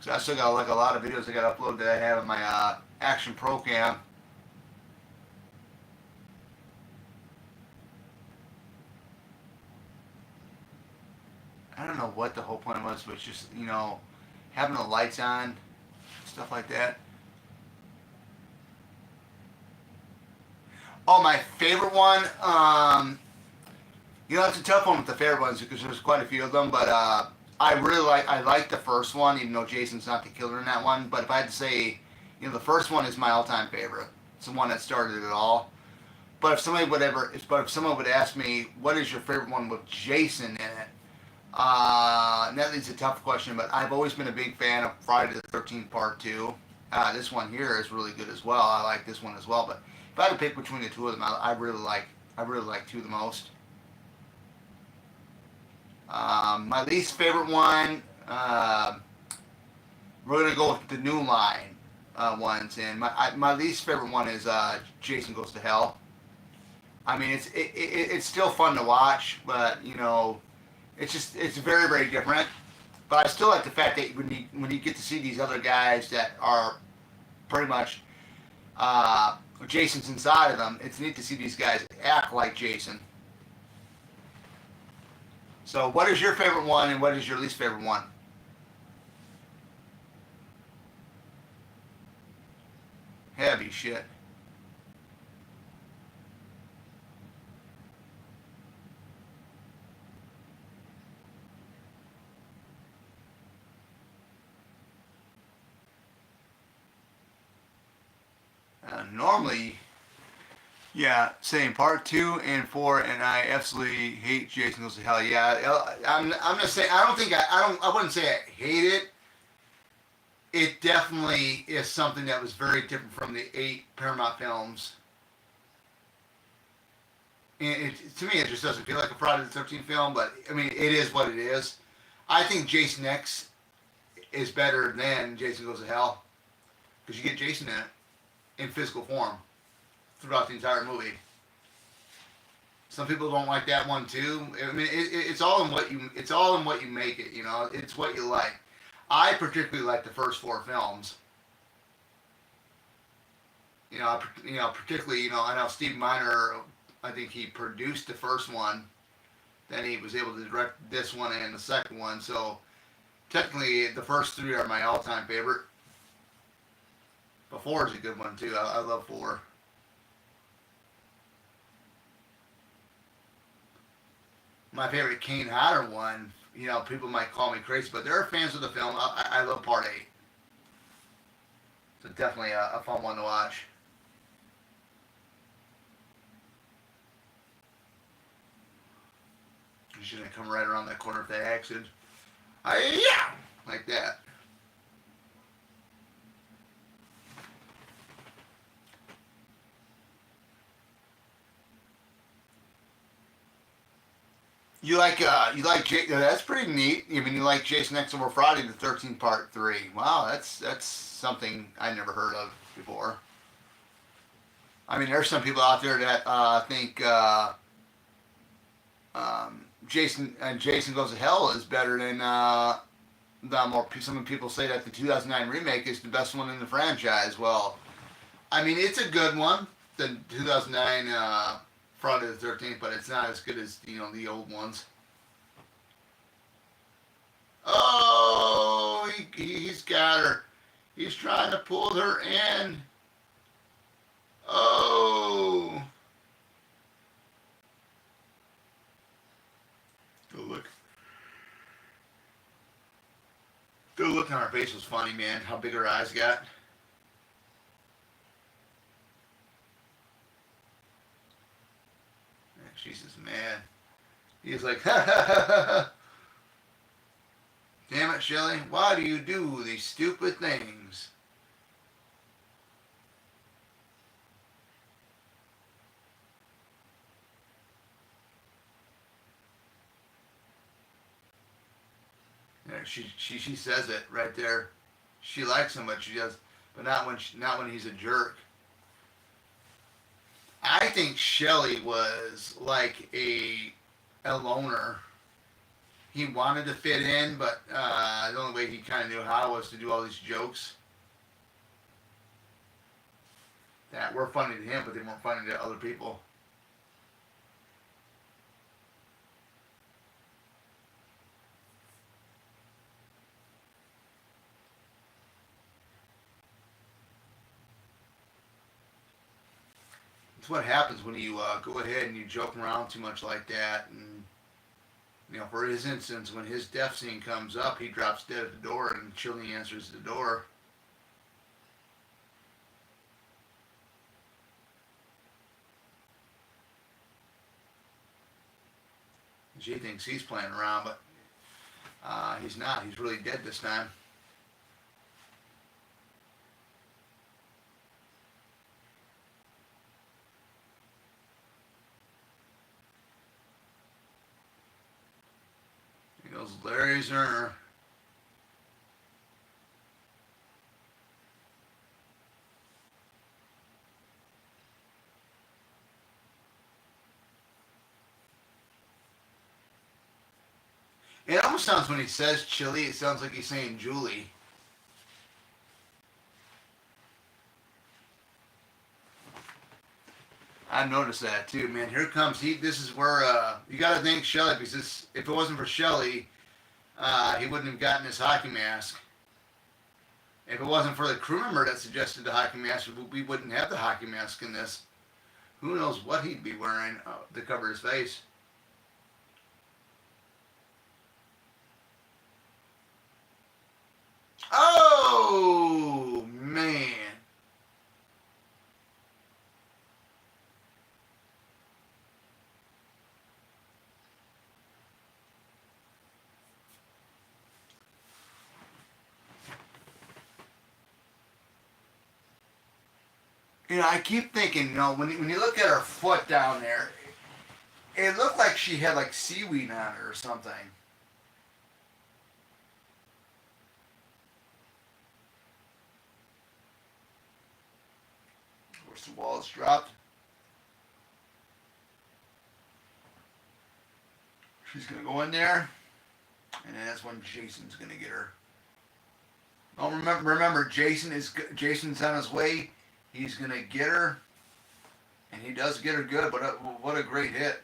So I still got like a lot of videos I got uploaded that I have in my Action Pro Cam. I don't know what the whole point was, but it's just, you know, having the lights on, stuff like that. Oh, my favorite one, you know, it's a tough one with the favorite ones because there's quite a few of them, but I like the first one, even though Jason's not the killer in that one. But if I had to say, you know, the first one is my all-time favorite. It's the one that started it all. But if someone would ask me, what is your favorite one with Jason in it? And that is a tough question, but I've always been a big fan of Friday the 13th Part 2. This one here is really good as well. I like this one as well. But if I had to pick between the two of them, I really like 2 the most. My least favorite one, we're gonna go with the New Line ones, and my least favorite one is Jason Goes to Hell. I mean, it's still fun to watch, but you know, it's very, very different. But I still like the fact that when you get to see these other guys that are pretty much Jason's inside of them, it's neat to see these guys act like Jason. So what is your favorite one and what is your least favorite one? Heavy shit. Normally, yeah, same part 2 and 4, and I absolutely hate Jason Goes to Hell. Yeah, I'm just saying. I wouldn't say I hate it. It definitely is something that was very different from the 8 Paramount films. And to me, it just doesn't feel like a Friday the 13th film, but I mean, it is what it is. I think Jason X is better than Jason Goes to Hell because you get Jason in it in physical form throughout the entire movie. Some people don't like that one too. I mean, it's all in what you make it. You know, it's what you like. I particularly like the first four films. Particularly, I know Steve Miner. I think he produced the first one. Then he was able to direct this one and the second one. So technically, the first three are my all-time favorite. But four is a good one too. I love four. My favorite Kane Hodder one. People might call me crazy, but there are fans of the film. I love Part Eight. So definitely a fun one to watch. She's gonna come right around that corner if they accident. Yeah, like that. You like that's pretty neat. I mean, you like Jason X over Friday the 13th Part 3. Wow, that's something I never heard of before. I mean, there's some people out there that think Jason Goes to Hell is better than the more. Some people say that the 2009 remake is the best one in the franchise. Well, I mean, it's a good one. The 2009 Friday the 13th, but it's not as good as the old ones. Oh, he's got her. He's trying to pull her in. Oh, the look. The look on her face was funny, man. How big her eyes got. She's just mad. He's like, ha ha ha ha. Damn it, Shelley. Why do you do these stupid things? Yeah, she says it right there. She likes him, but she does, but not when he's a jerk. I think Shelley was like a loner. He wanted to fit in, but the only way he kind of knew how was to do all these jokes that were funny to him, but they weren't funny to other people. It's what happens when you go ahead and you joke around too much like that. And for his instance, when his death scene comes up, he drops dead at the door, and Chili answers the door. She thinks he's playing around, but he's not. He's really dead this time. He goes, Larry Zerner. It almost sounds when he says Chili, it sounds like he's saying Julie. I've noticed that too, man. Here comes he. This is where you got to thank Shelley because if it wasn't for Shelley, he wouldn't have gotten his hockey mask. If it wasn't for the crew member that suggested the hockey mask, we wouldn't have the hockey mask in this. Who knows what he'd be wearing to cover his face? Oh man! I keep thinking, when you look at her foot down there, it looked like she had like seaweed on her or something. Of course, the wall is dropped. She's gonna go in there, and that's when Jason's gonna get her. Oh, remember, Jason's on his way. He's gonna get her, and he does get her good. But what a great hit!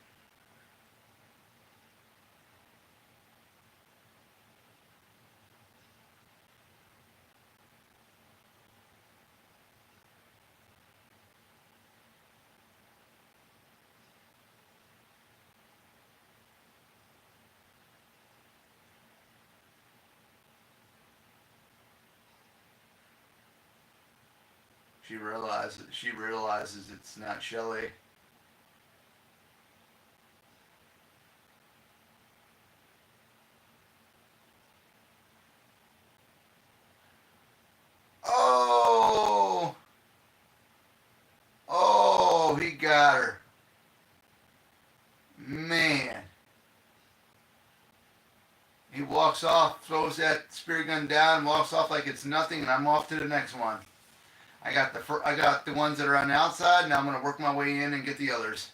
She realizes it's not Shelley. Oh, oh, he got her. Man, he walks off, throws that spear gun down, walks off like it's nothing, and I'm off to the next one. I got the ones that are on the outside. Now I'm gonna work my way in and get the others.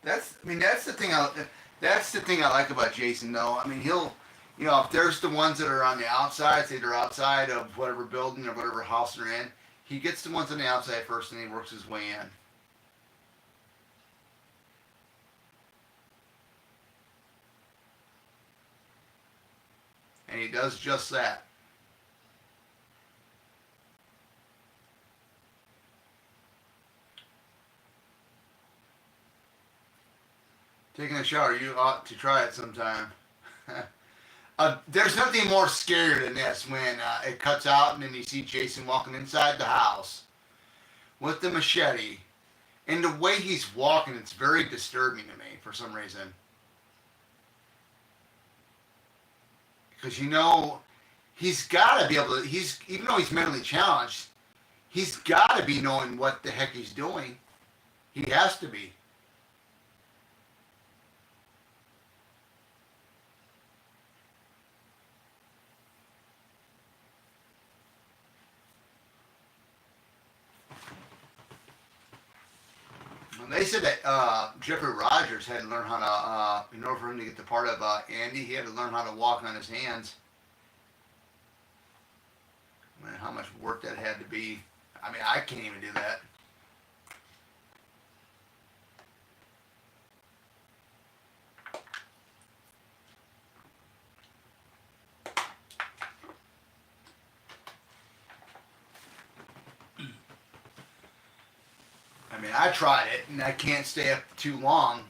That's the thing. That's the thing I like about Jason, though. I mean, he'll, if there's the ones that are on the outside, say they're outside of whatever building or whatever house they're in, he gets the ones on the outside first, and he works his way in. And he does just that. Taking a shower, you ought to try it sometime. There's nothing more scarier than this when it cuts out and then you see Jason walking inside the house with the machete. And the way he's walking, it's very disturbing to me for some reason. Because he's got to be able to, even though he's mentally challenged, he's got to be knowing what the heck he's doing. He has to be. They said that Jeffrey Rogers had to learn how to, in order for him to get the part of Andy, he had to learn how to walk on his hands. I mean, how much work that had to be. I mean, I can't even do that. I mean, I tried it, and I can't stay up too long.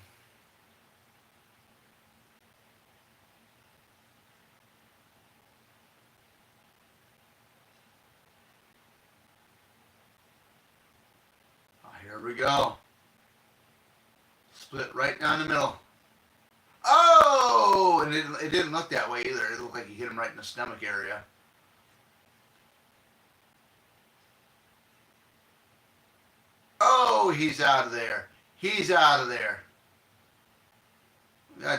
Oh, here we go. Split right down the middle. Oh! And it didn't look that way either. It looked like he hit him right in the stomach area. Oh, he's out of there. He's out of there.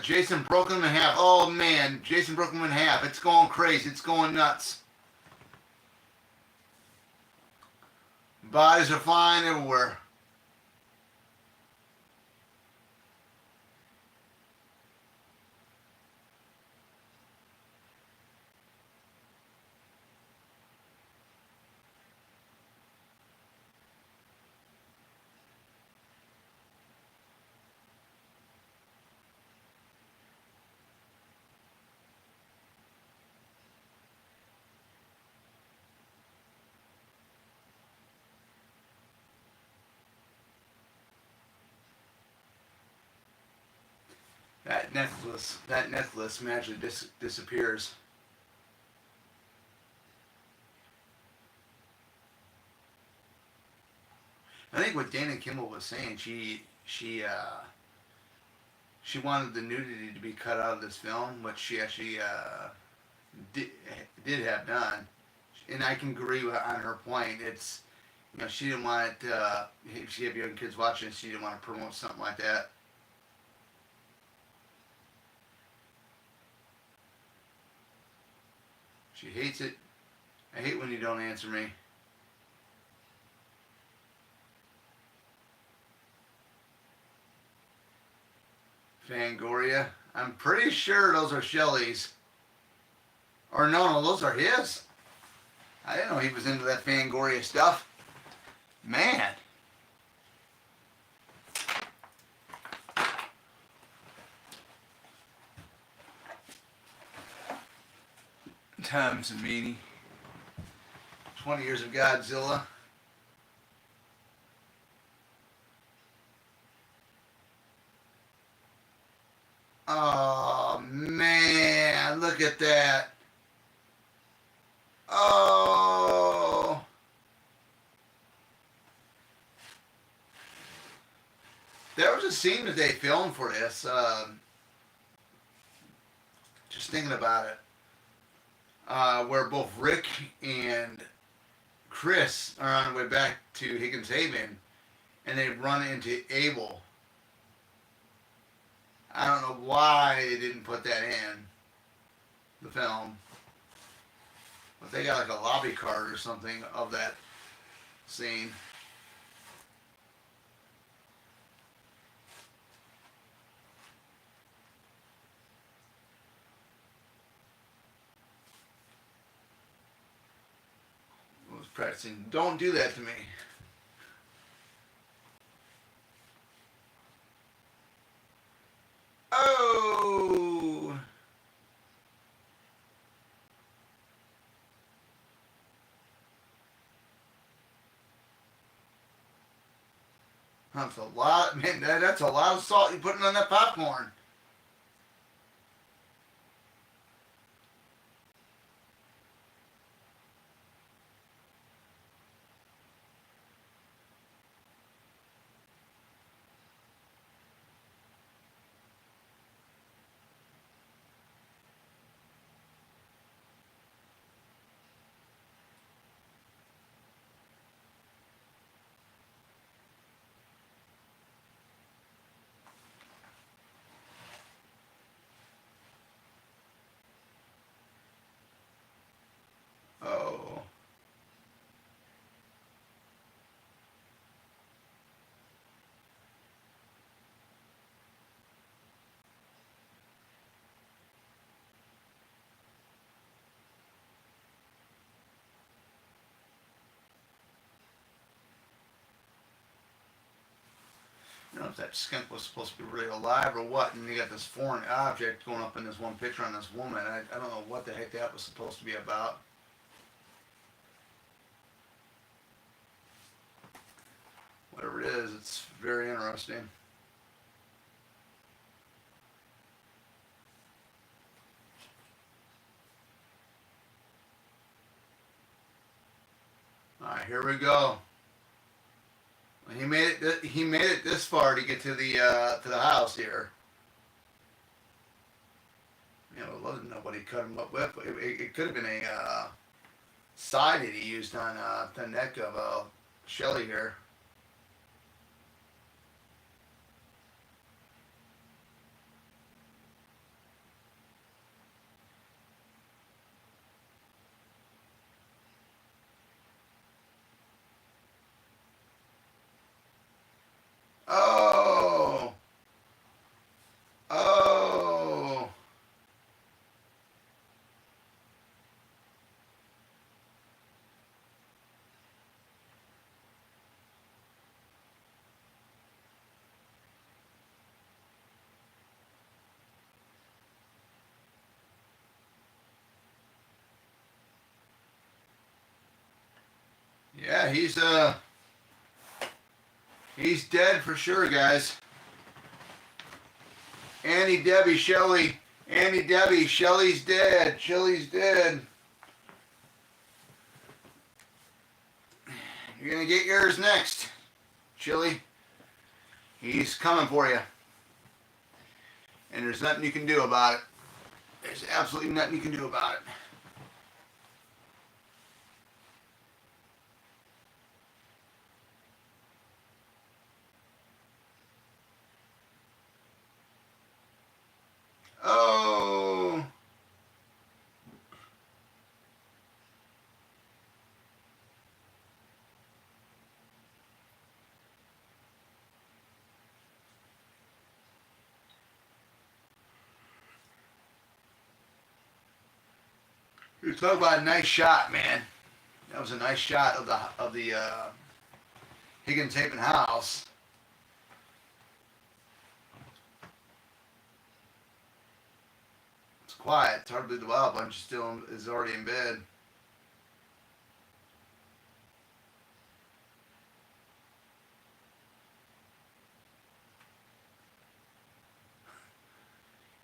Jason broke him in half. Oh, man. Jason broke him in half. It's going crazy. It's going nuts. Bodies are flying everywhere. That necklace magically disappears. I think what Dana Kimball was saying, she wanted the nudity to be cut out of this film, which she actually did, did have done, and I can agree on her point. It's she didn't want it. If she had young kids watching, she didn't want to promote something like that. She hates it. I hate when you don't answer me. Fangoria. I'm pretty sure those are Shelley's. Or no, those are his. I didn't know he was into that Fangoria stuff. Man. Tom Savini. 20 Years of Godzilla. Oh, man. Look at that. Oh. There was a scene that they filmed for this. Just thinking about it. Where both Rick and Chris are on the way back to Higgins Haven, and they run into Abel. I don't know why they didn't put that in the film, but they got like a lobby card or something of that scene. I was practicing. Don't do that to me. Oh. That's a lot, man. That's a lot of salt you're putting on that popcorn. Oh. I don't know if that skunk was supposed to be really alive or what, and you got this foreign object going up in this one picture on this woman. I don't know what the heck that was supposed to be about. Whatever it is, it's very interesting. All right, here we go. He made it. He made it this far to get to the house here. You know, I love to know what he cut him up with. But it could have been a side that he used on the neck of Shelley here. Oh, oh, yeah. He's dead for sure, guys. Annie Debbie Shelley. Annie Debbie Shelley's dead. Shelley's dead. You're gonna get yours next, Chili. He's coming for you. And there's nothing you can do about it. There's absolutely nothing you can do about it. Oh. You talk about a nice shot, man. That was a nice shot of the Higgins Haven house. It's quiet. It's hard to believe the Wild Bunch is already in bed.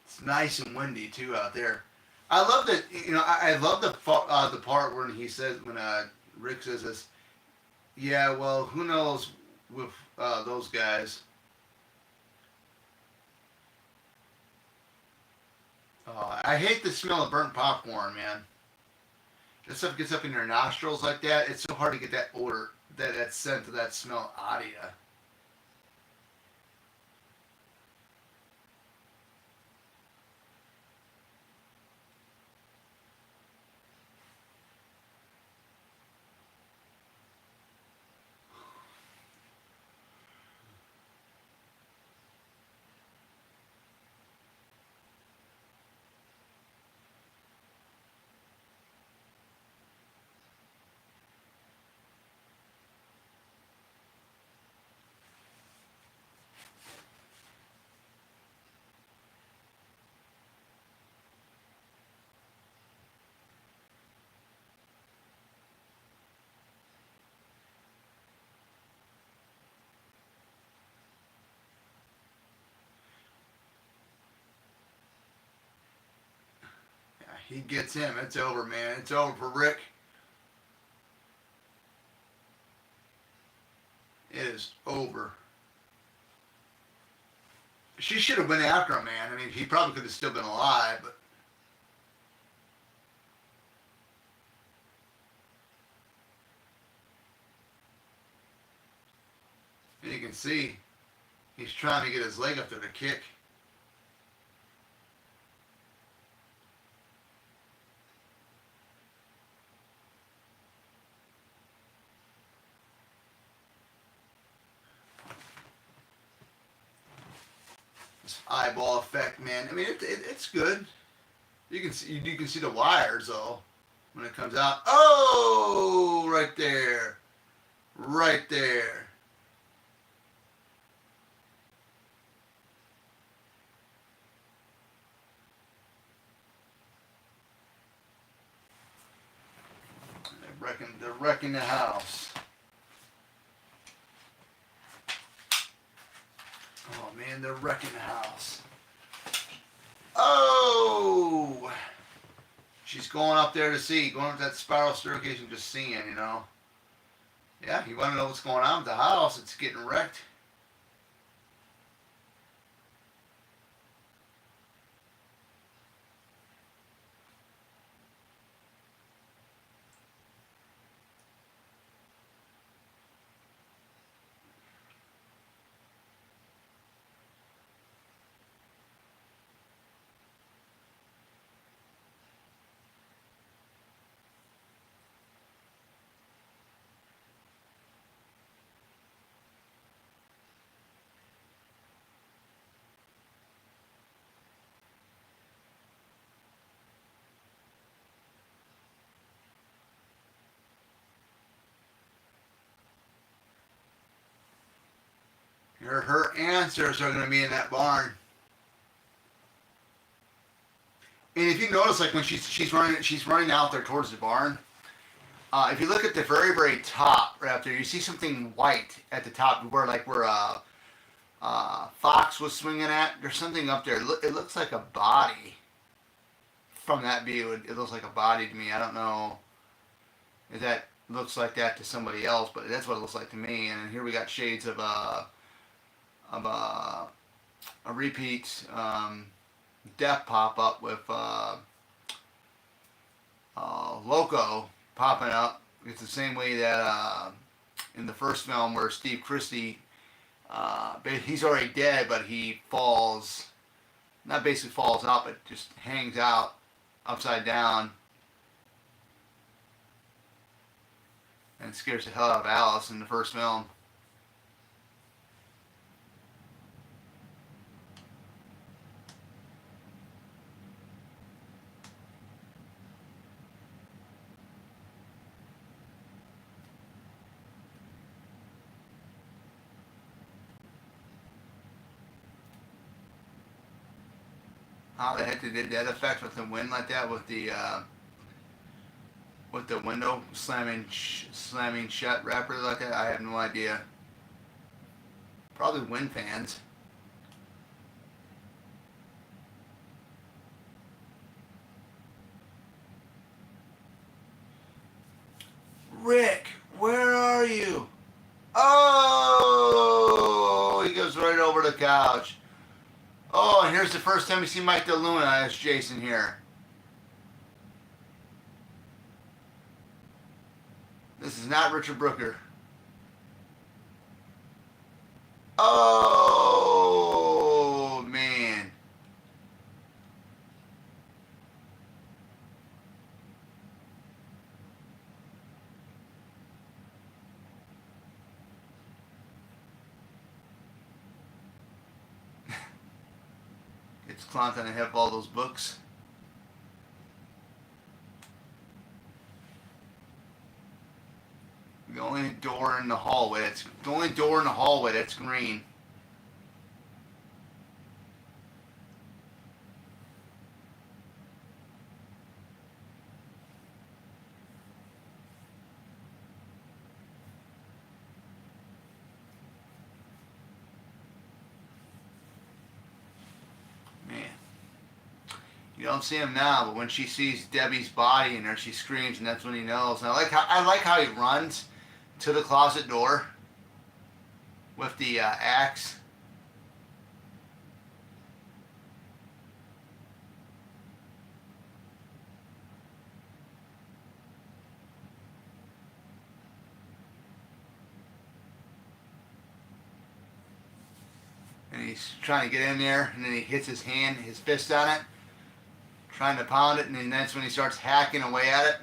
It's nice and windy too out there. I love that. I love the part when he says when Rick says this. Yeah, well, who knows with those guys. I hate the smell of burnt popcorn, man. That stuff gets up in your nostrils like that. It's so hard to get that odor, that scent of that smell out of you. Yeah, he gets him. It's over, man. It's over for Rick. It is over. She should have went after him, man. I mean, he probably could have still been alive, but you can see he's trying to get his leg up there to kick. This eyeball effect, man. I mean, it's good. You can see the wires though when it comes out. Oh, right there, right there. They're wrecking the house. Oh man, they're wrecking the house. Oh, she's going up there to see, going up that spiral staircase and just seeing. Yeah, you want to know what's going on with the house? It's getting wrecked. Her answers are going to be in that barn. And if you notice, like when she's running out there towards the barn. If you look at the very very top right up there, you see something white at the top where Fox was swinging at. There's something up there. It looks like a body. From that view, it looks like a body to me. I don't know if that looks like that to somebody else, but that's what it looks like to me. And here we got shades of a repeat death pop up with Loco popping up. It's the same way that in the first film where Steve Christie, he's already dead, but he falls, not basically falls out, but just hangs out upside down and scares the hell out of Alice in the first film. How the heck did that affect with the wind like that? With the window slamming shut rapidly like that? I have no idea. Probably wind fans. Rick, where are you? Oh, he goes right over the couch. Oh, and here's the first time you see Mike DeLuna as Jason here. This is not Richard Brooker. Oh, man. It's Clonton to have all those books. The only door in the hallway that's green. Man. You don't see him now, but when she sees Debbie's body in there, she screams, and that's when he knows. And I like how he runs to the closet door with the axe. And he's trying to get in there, and then he hits his fist on it, trying to pound it, and then that's when he starts hacking away at it.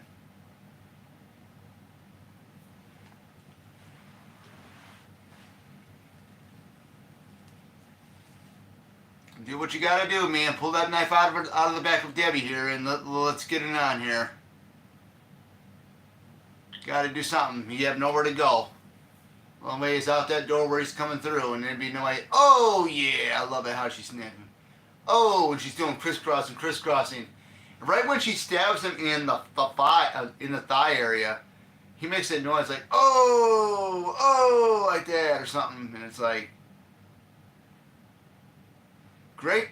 Do what you gotta do, man. Pull that knife out of the back of Debbie here, and let's get it on here. Gotta do something. You have nowhere to go. One way is out that door where he's coming through, and there'd be no way. Oh yeah, I love it how she's snapping. Oh, and she's doing crisscrossing. Right when she stabs him in the thigh area, he makes that noise like oh like that or something, and it's like great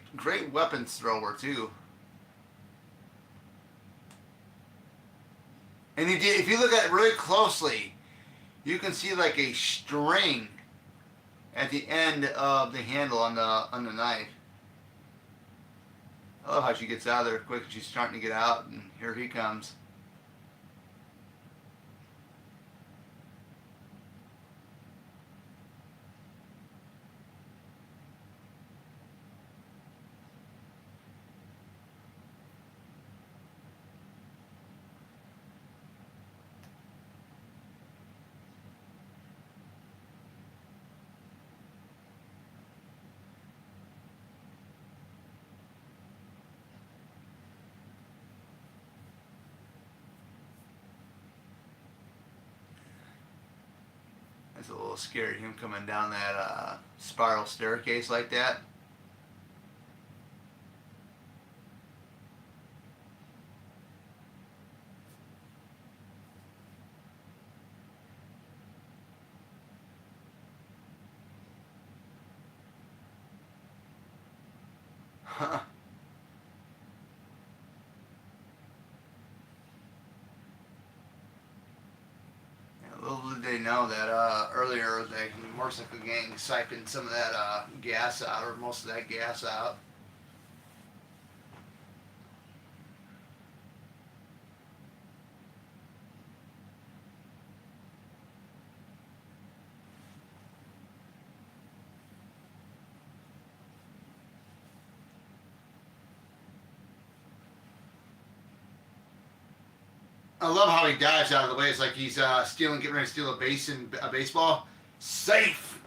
weapons thrower too. And he did. If you look at it really closely, you can see like a string at the end of the handle on the knife. I love how she gets out of there quick. She's starting to get out, and here he comes. It's a little scary, him coming down that spiral staircase like that. Huh. Little did they know that earlier the motorcycle gang siphoned some of that gas out, or most of that gas out. I love how he dives out of the way. It's like he's getting ready to steal a baseball. Safe.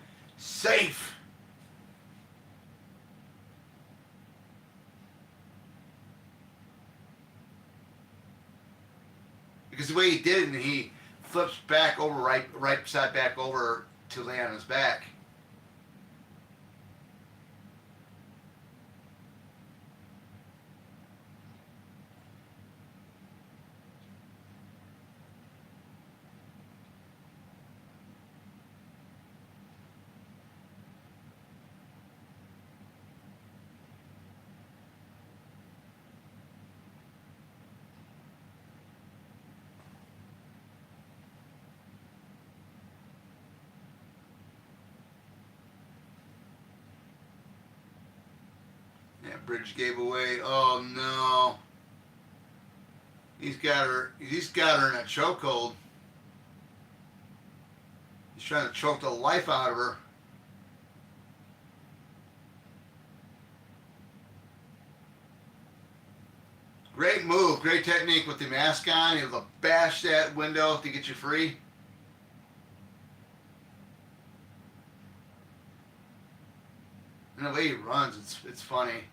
Because the way he did it, and he flips back over, right side back over to lay on his back. bridge gave away. Oh no. He's got her in a chokehold. He's trying to choke the life out of her. Great move, great technique with the mask on. Able to bash that window to get you free. And the way he runs, it's funny.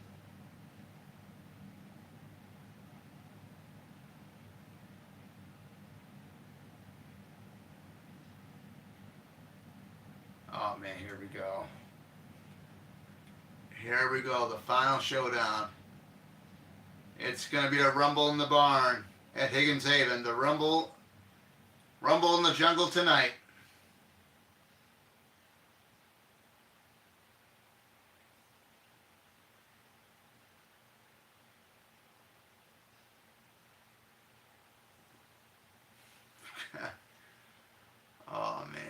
Oh man, here we go. Here we go, the final showdown. It's gonna be a rumble in the barn at Higgins Haven. The rumble in the jungle tonight. Oh man.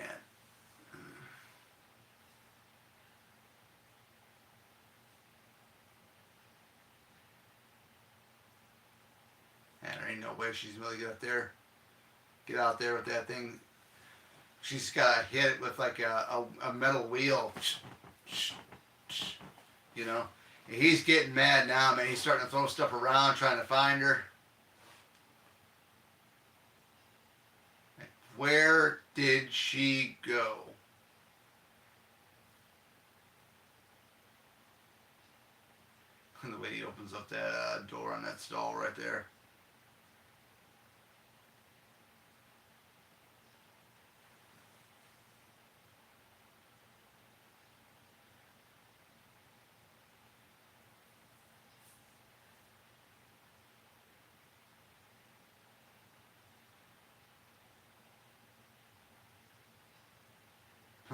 And there ain't no way she's really get out there with that thing. She's gotta hit it with like a metal wheel. You know? And he's getting mad now, man. He's starting to throw stuff around trying to find her. Where did she go? And the way he opens up that door on that stall right there.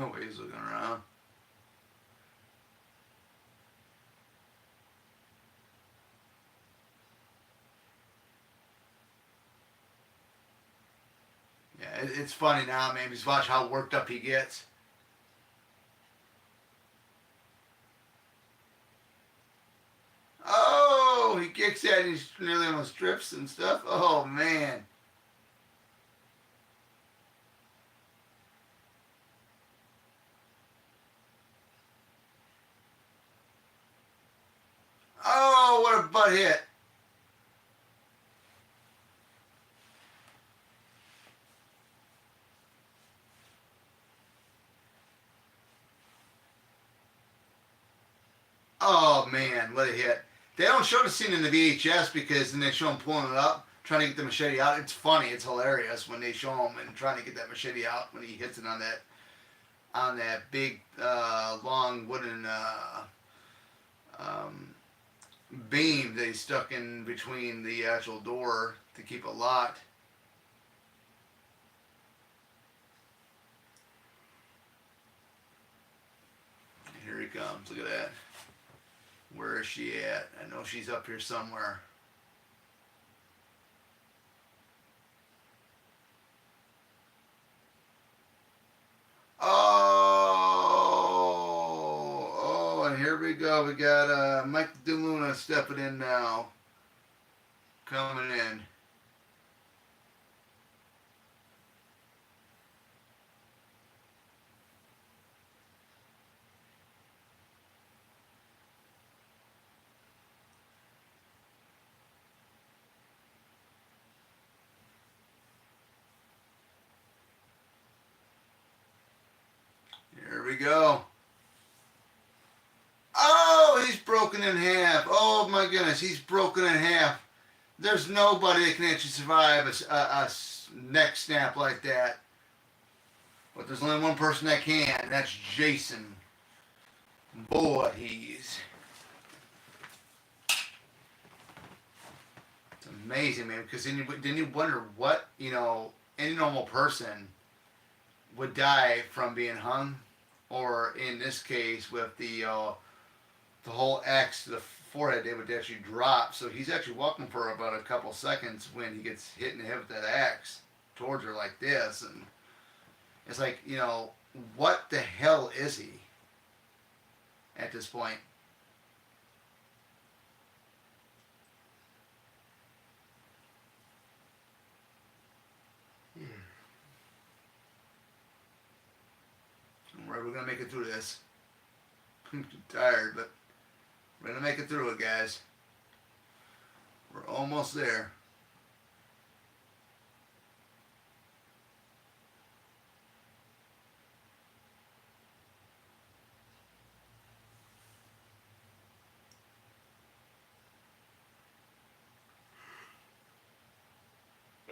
Oh, he's looking around. Yeah, it's funny now, man. Just watch how worked up he gets. Oh, he kicks that and he's nearly almost strips and stuff. Oh, man. Oh, what a butt hit. Oh, man, what a hit. They don't show the scene in the VHS because then they show him pulling it up, trying to get the machete out. It's funny, it's hilarious when they show him and trying to get that machete out when he hits it on that big long wooden um, beam that he stuck in between the actual door to keep it locked. Here he comes. Look at that. Where is she at? I know she's up here somewhere. Oh, and here we go. We got Mike DeLuna stepping in now. Coming in. Here we go. Oh, he's broken in half. Oh my goodness, he's broken in half. There's nobody that can actually survive a neck snap like that. But there's only one person that can, and that's Jason Voorhees. It's amazing, man, because then you wonder what, any normal person would die from being hung, or in this case with the whole axe to the forehead, they would actually drop. So he's actually walking for about a couple seconds when he gets hit in the head with that axe towards her like this, and it's like, what the hell is he at this point? Alright, we're gonna make it through this. I'm tired, but we're gonna make it through it, guys. We're almost there.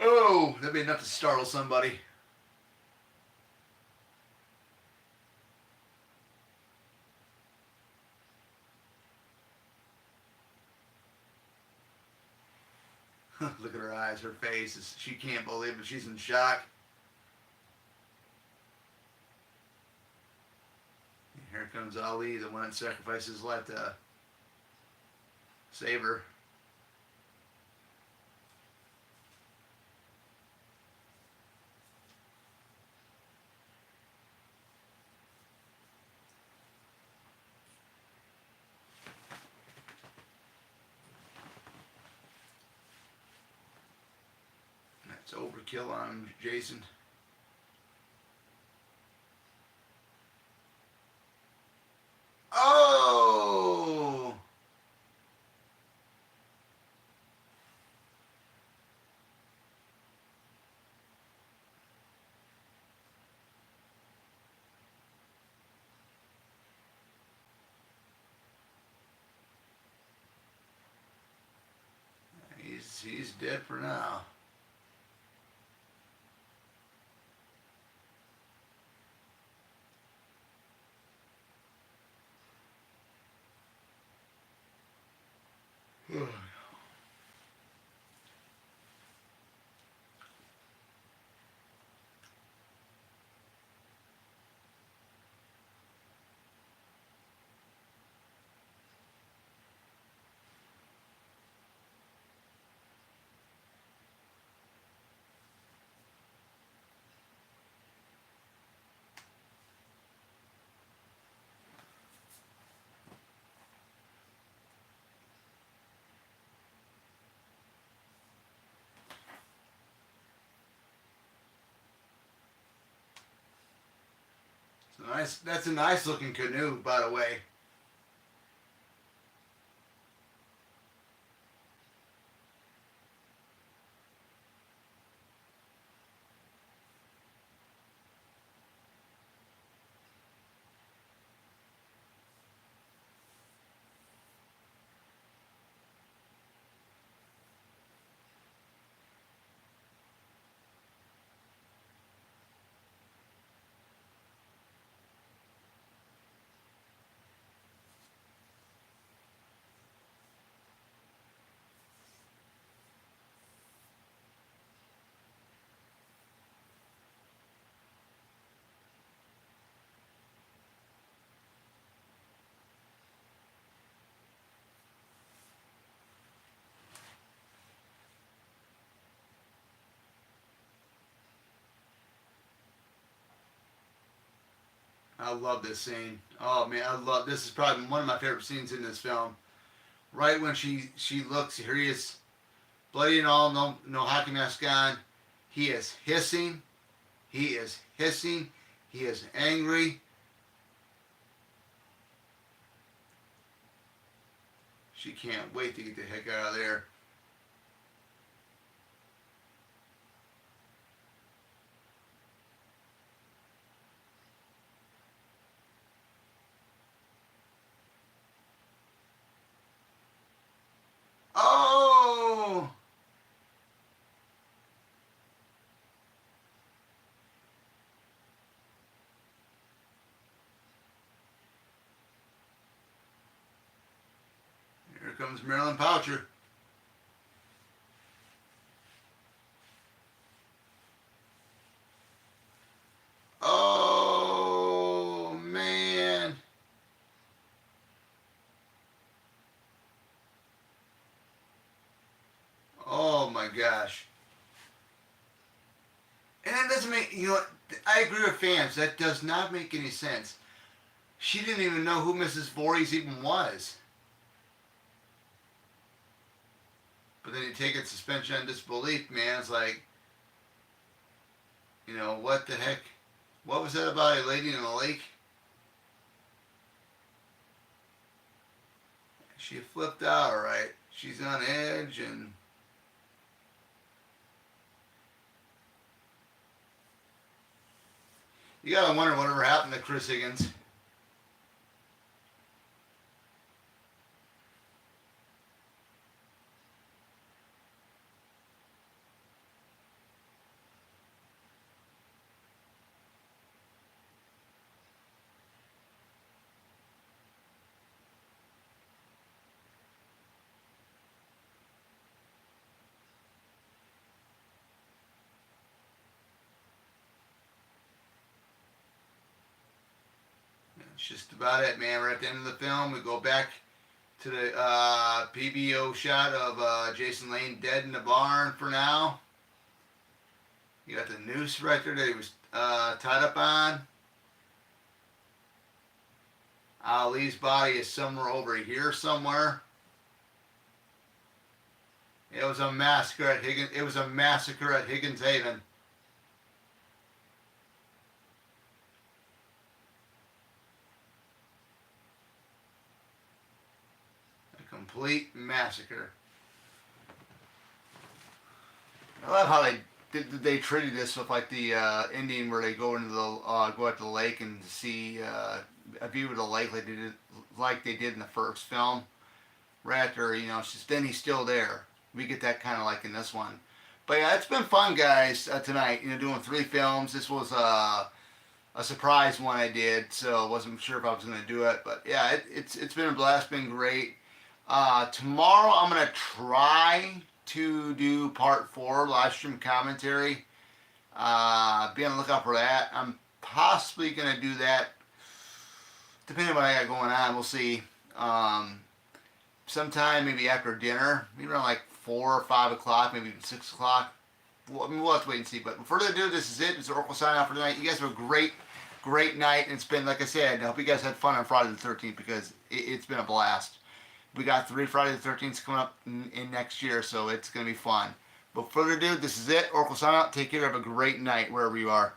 Oh, that'd be enough to startle somebody. Look at her eyes, her face. She can't believe it. She's in shock. Here comes Ali, the one that sacrificed his life to save her. That's overkill on Jason. Oh! He's dead for now. Nice. That's a nice looking canoe, by the way. I love this scene. Oh man, I love this. Is probably one of my favorite scenes in this film. Right when she looks, here he is, bloody and all, no hockey mask on. He is hissing. He is hissing. He is angry. She can't wait to get the heck out of there. Oh! Here comes Marilyn Poucher. Oh man. Oh my gosh. And that doesn't make, I agree with fans. That does not make any sense. She didn't even know who Mrs. Voorhees even was. But then you take it suspension on disbelief, man. It's like, what the heck? What was that about a lady in a lake? She flipped out, all right. She's on edge, and you gotta wonder whatever happened to Chris Higgins. It's just about it, man. We're at the end of the film. We go back to the PBO shot of Jason Lane dead in the barn for now. You got the noose right there that he was tied up on. Ali's body is somewhere over here somewhere. It was a massacre at Higgins. It was a massacre at Higgins Haven. A complete massacre. I love how they treated this with like the ending where they go into the go out to the lake and see a view of the lake like they did in the first film. Right after, you know, then he's still there. We get that kind of like in this one. But yeah, it's been fun, guys, tonight. You know, doing 3 films. This was a surprise one I did, so I wasn't sure if I was going to do it. But yeah, it's been a blast, been great. Tomorrow I'm going to try to do part 4, live stream commentary. Be on the lookout for that. I'm possibly going to do that, depending on what I got going on. We'll see. Sometime maybe after dinner, maybe around like 4 or 5 o'clock, maybe even 6 o'clock. Well, I mean, we'll have to wait and see. But further ado, this is it. This is Oracle signing off for tonight. You guys have a great night. And it's been, like I said, I hope you guys had fun on Friday the 13th because it's been a blast. We got 3 Friday the 13th coming up in next year, so it's going to be fun. But further ado, this is it. Oracle signing out. Take care. Have a great night wherever you are.